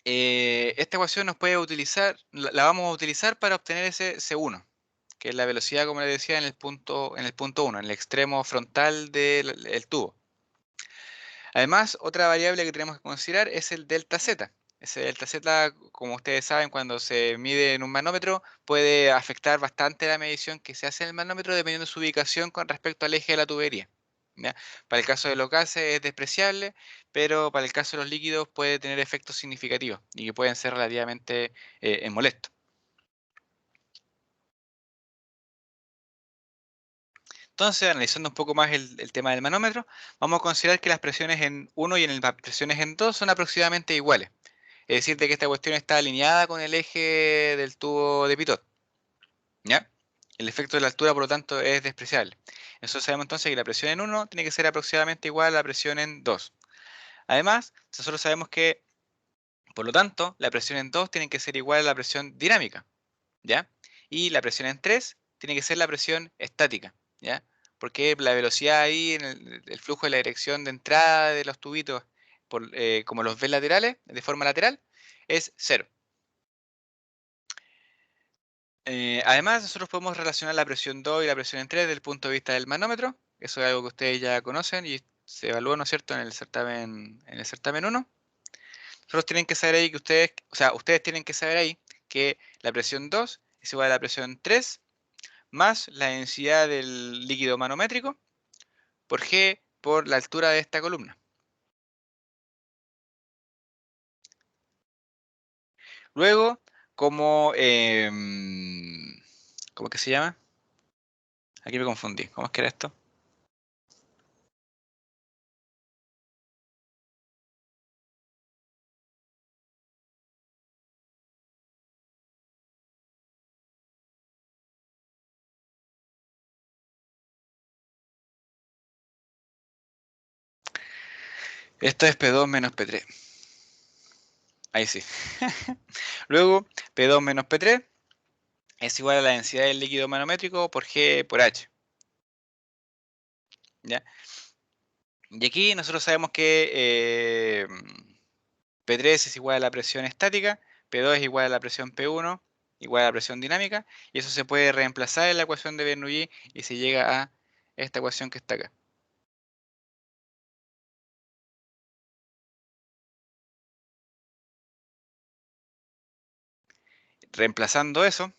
esta ecuación la vamos a utilizar para obtener ese C1, que es la velocidad, como les decía, en el punto 1, en el extremo frontal del tubo. Además, otra variable que tenemos que considerar es el delta Z. Ese delta Z, como ustedes saben, cuando se mide en un manómetro, puede afectar bastante la medición que se hace en el manómetro dependiendo de su ubicación con respecto al eje de la tubería. ¿Ya? Para el caso de los gases es despreciable, pero para el caso de los líquidos puede tener efectos significativos y que pueden ser relativamente molestos. Entonces, analizando un poco más el tema del manómetro, vamos a considerar que las presiones en 1 y las presiones en 2 son aproximadamente iguales. Es decir, de que esta cuestión está alineada con el eje del tubo de Pitot. ¿Ya? El efecto de la altura, por lo tanto, es despreciable. Nosotros sabemos entonces que la presión en 1 tiene que ser aproximadamente igual a la presión en 2. Además, nosotros sabemos que, por lo tanto, la presión en 2 tiene que ser igual a la presión dinámica. ¿Ya? Y la presión en 3 tiene que ser la presión estática. ¿Ya? Porque la velocidad ahí en el flujo de la dirección de entrada de los tubitos, como los ves laterales, de forma lateral, es 0. Además, nosotros podemos relacionar la presión 2 y la presión en 3 desde el punto de vista del manómetro. Eso es algo que ustedes ya conocen y se evalúa, ¿no es cierto?, en el certamen 1. Nosotros tienen que saber ahí que ustedes tienen que saber ahí que la presión 2 es igual a la presión 3 más la densidad del líquido manométrico por G por la altura de esta columna. Luego, ¿cómo que se llama? Aquí me confundí. ¿Cómo es que era esto? Esto es P2 menos P3. Ahí sí. Luego, P2 menos P3 es igual a la densidad del líquido manométrico por G por H. ¿Ya? Y aquí nosotros sabemos que P3 es igual a la presión estática, P2 es igual a la presión P1, igual a la presión dinámica, y eso se puede reemplazar en la ecuación de Bernoulli y se llega a esta ecuación que está acá. Reemplazando eso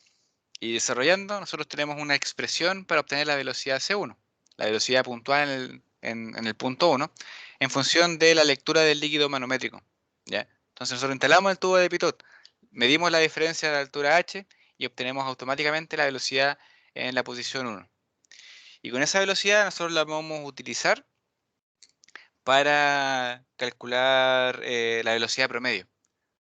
y desarrollando, nosotros tenemos una expresión para obtener la velocidad C1, la velocidad puntual en el punto 1, en función de la lectura del líquido manométrico. ¿Ya? Entonces nosotros instalamos el tubo de Pitot, medimos la diferencia de la altura h y obtenemos automáticamente la velocidad en la posición 1. Y con esa velocidad nosotros la vamos a utilizar para calcular la velocidad promedio.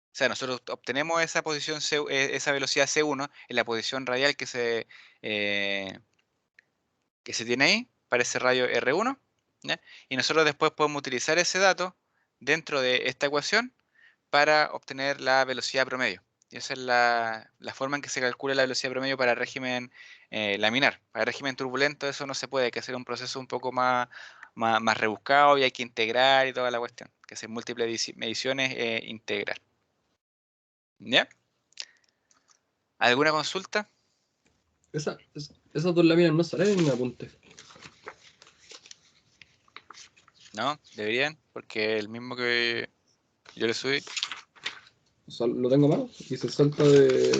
O sea, nosotros obtenemos esa posición esa velocidad C1 en la posición radial eh, que se tiene ahí para ese radio R1. ¿Ya? Y nosotros después podemos utilizar ese dato dentro de esta ecuación para obtener la velocidad promedio. Y esa es la forma en que se calcula la velocidad promedio para el régimen laminar. Para el régimen turbulento eso no se puede, hay que hacer un proceso un poco más rebuscado y hay que integrar y toda la cuestión. Hay que hacer múltiples mediciones e integrar. ¿Ya? ¿Alguna consulta? Esas dos láminas no salen en mi apunte. No, deberían, porque el mismo que yo le subí. O sea, lo tengo mal y se salta de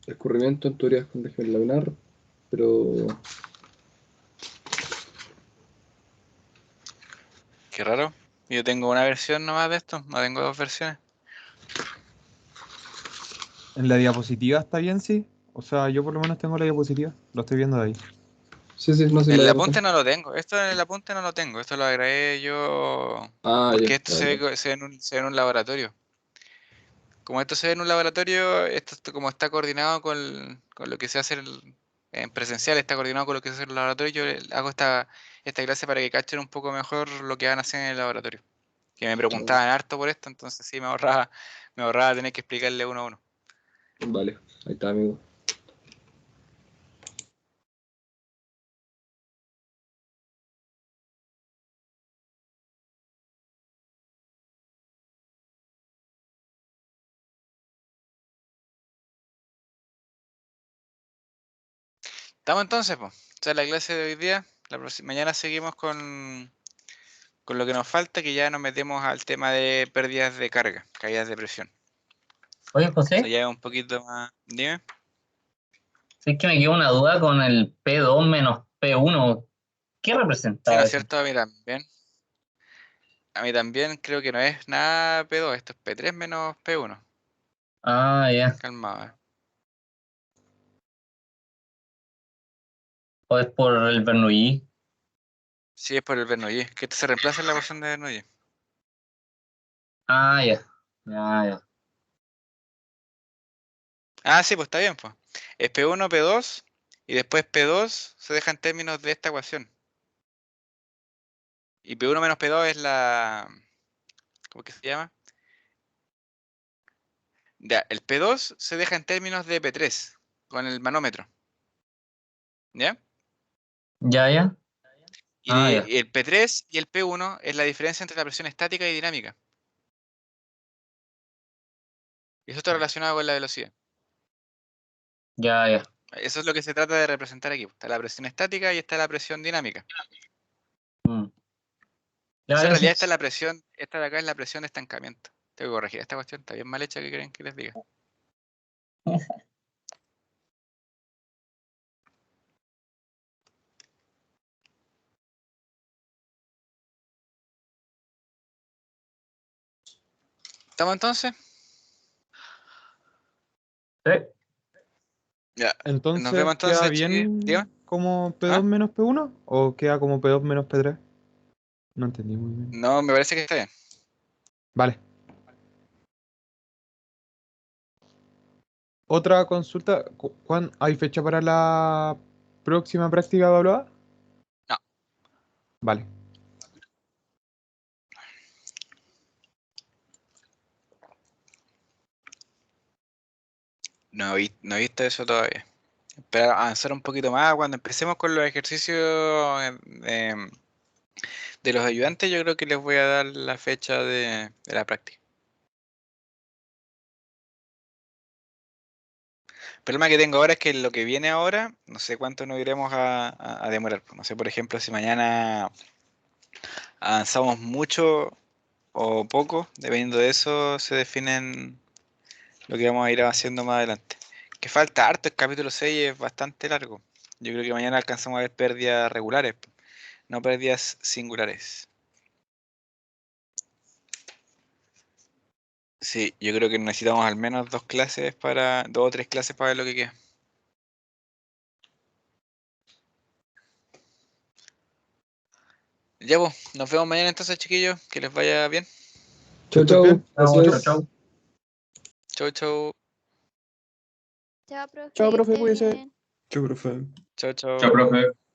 escurrimiento en teorías con régimen laminar, pero Qué raro. Yo tengo una versión nomás de esto, no tengo dos versiones. En la diapositiva está bien, sí. O sea, yo por lo menos tengo la diapositiva. Lo estoy viendo ahí. sí, no sé En la el voy a apunte pasar. no lo tengo. Esto en el apunte no lo tengo. Esto lo agregué yo Ah, ya, porque esto ya, ya. se ve en un laboratorio. Como esto se ve en un laboratorio, como está coordinado con lo que se hace en presencial, está coordinado con lo que se hace en el laboratorio, yo hago esta clase para que cachen un poco mejor lo que van a hacer en el laboratorio. Que me preguntaban harto por esto, entonces sí me ahorraba tener que explicarle uno a uno. Vale, ahí está, amigo. Estamos entonces, pues. Esta es la clase de hoy día. Mañana seguimos con Con lo que nos falta que ya nos metemos al tema de pérdidas de carga, caídas de presión. Oye, Eso José, ya es un poquito más... Dime. sé que me queda una duda con el P2 menos P1. ¿Qué Sí, ¿no representaba es eso? cierto? A mí también. A mí también creo que no es nada P2, esto es P3 menos P1. Ah, ya. Calmado. O es por el Bernoulli. Sí, es por el Bernoulli, que esto se reemplaza en la ecuación de Bernoulli. Ah, ya. Ya, ya. Ah, sí, pues está bien, pues. Es P1, P2, y después P2 se deja en términos de esta ecuación. Y P1 menos P2 es la... ¿Cómo que se llama? Ya, el P2 se deja en términos de P3, con el manómetro. ¿Ya? Ya, ya. Y Ah, ya. el P3 y el P1 es la diferencia entre la presión estática y dinámica. Y eso está relacionado con la velocidad. Ya, ya. Eso es lo que se trata de representar aquí. Está la presión estática y está la presión dinámica. Mm. O Ya, sea, en ya, sí. realidad esta es la presión, esta de acá es la presión de estancamiento. Tengo que corregir esta cuestión, está bien mal hecha, que creen que les diga. ¿Estamos entonces? Sí. Ya. Nos Entonces, vemos ¿queda entonces, chiquillos. Dígame. bien como P2 ¿Ah? menos P1? ¿O queda como P2 menos P3? No entendí muy bien. No, me parece que está bien. Vale. Otra consulta. ¿Hay fecha para la próxima práctica evaluada? No. Vale. No he visto eso todavía. Pero avanzar un poquito más. Cuando empecemos con los ejercicios de los ayudantes, yo creo que les voy a dar la fecha de la práctica. El problema que tengo ahora es que lo que viene ahora, no sé cuánto nos iremos a demorar. No sé, por ejemplo, si mañana avanzamos mucho o poco, dependiendo de eso se definen lo que vamos a ir haciendo más adelante. Que falta harto, el capítulo 6 es bastante largo. Yo creo que mañana alcanzamos a ver pérdidas regulares, no pérdidas singulares. Sí, yo creo que necesitamos al menos dos o tres clases para ver lo que queda. Ya pues, nos vemos mañana entonces, chiquillos, que les vaya bien. Chau, estés chau. bien. Chau, Gracias. chau. Chau, chau, Chao, profe, Chao, que profe, esté cuídese. bien. Chau, profe. chau, Chau, chau. profe.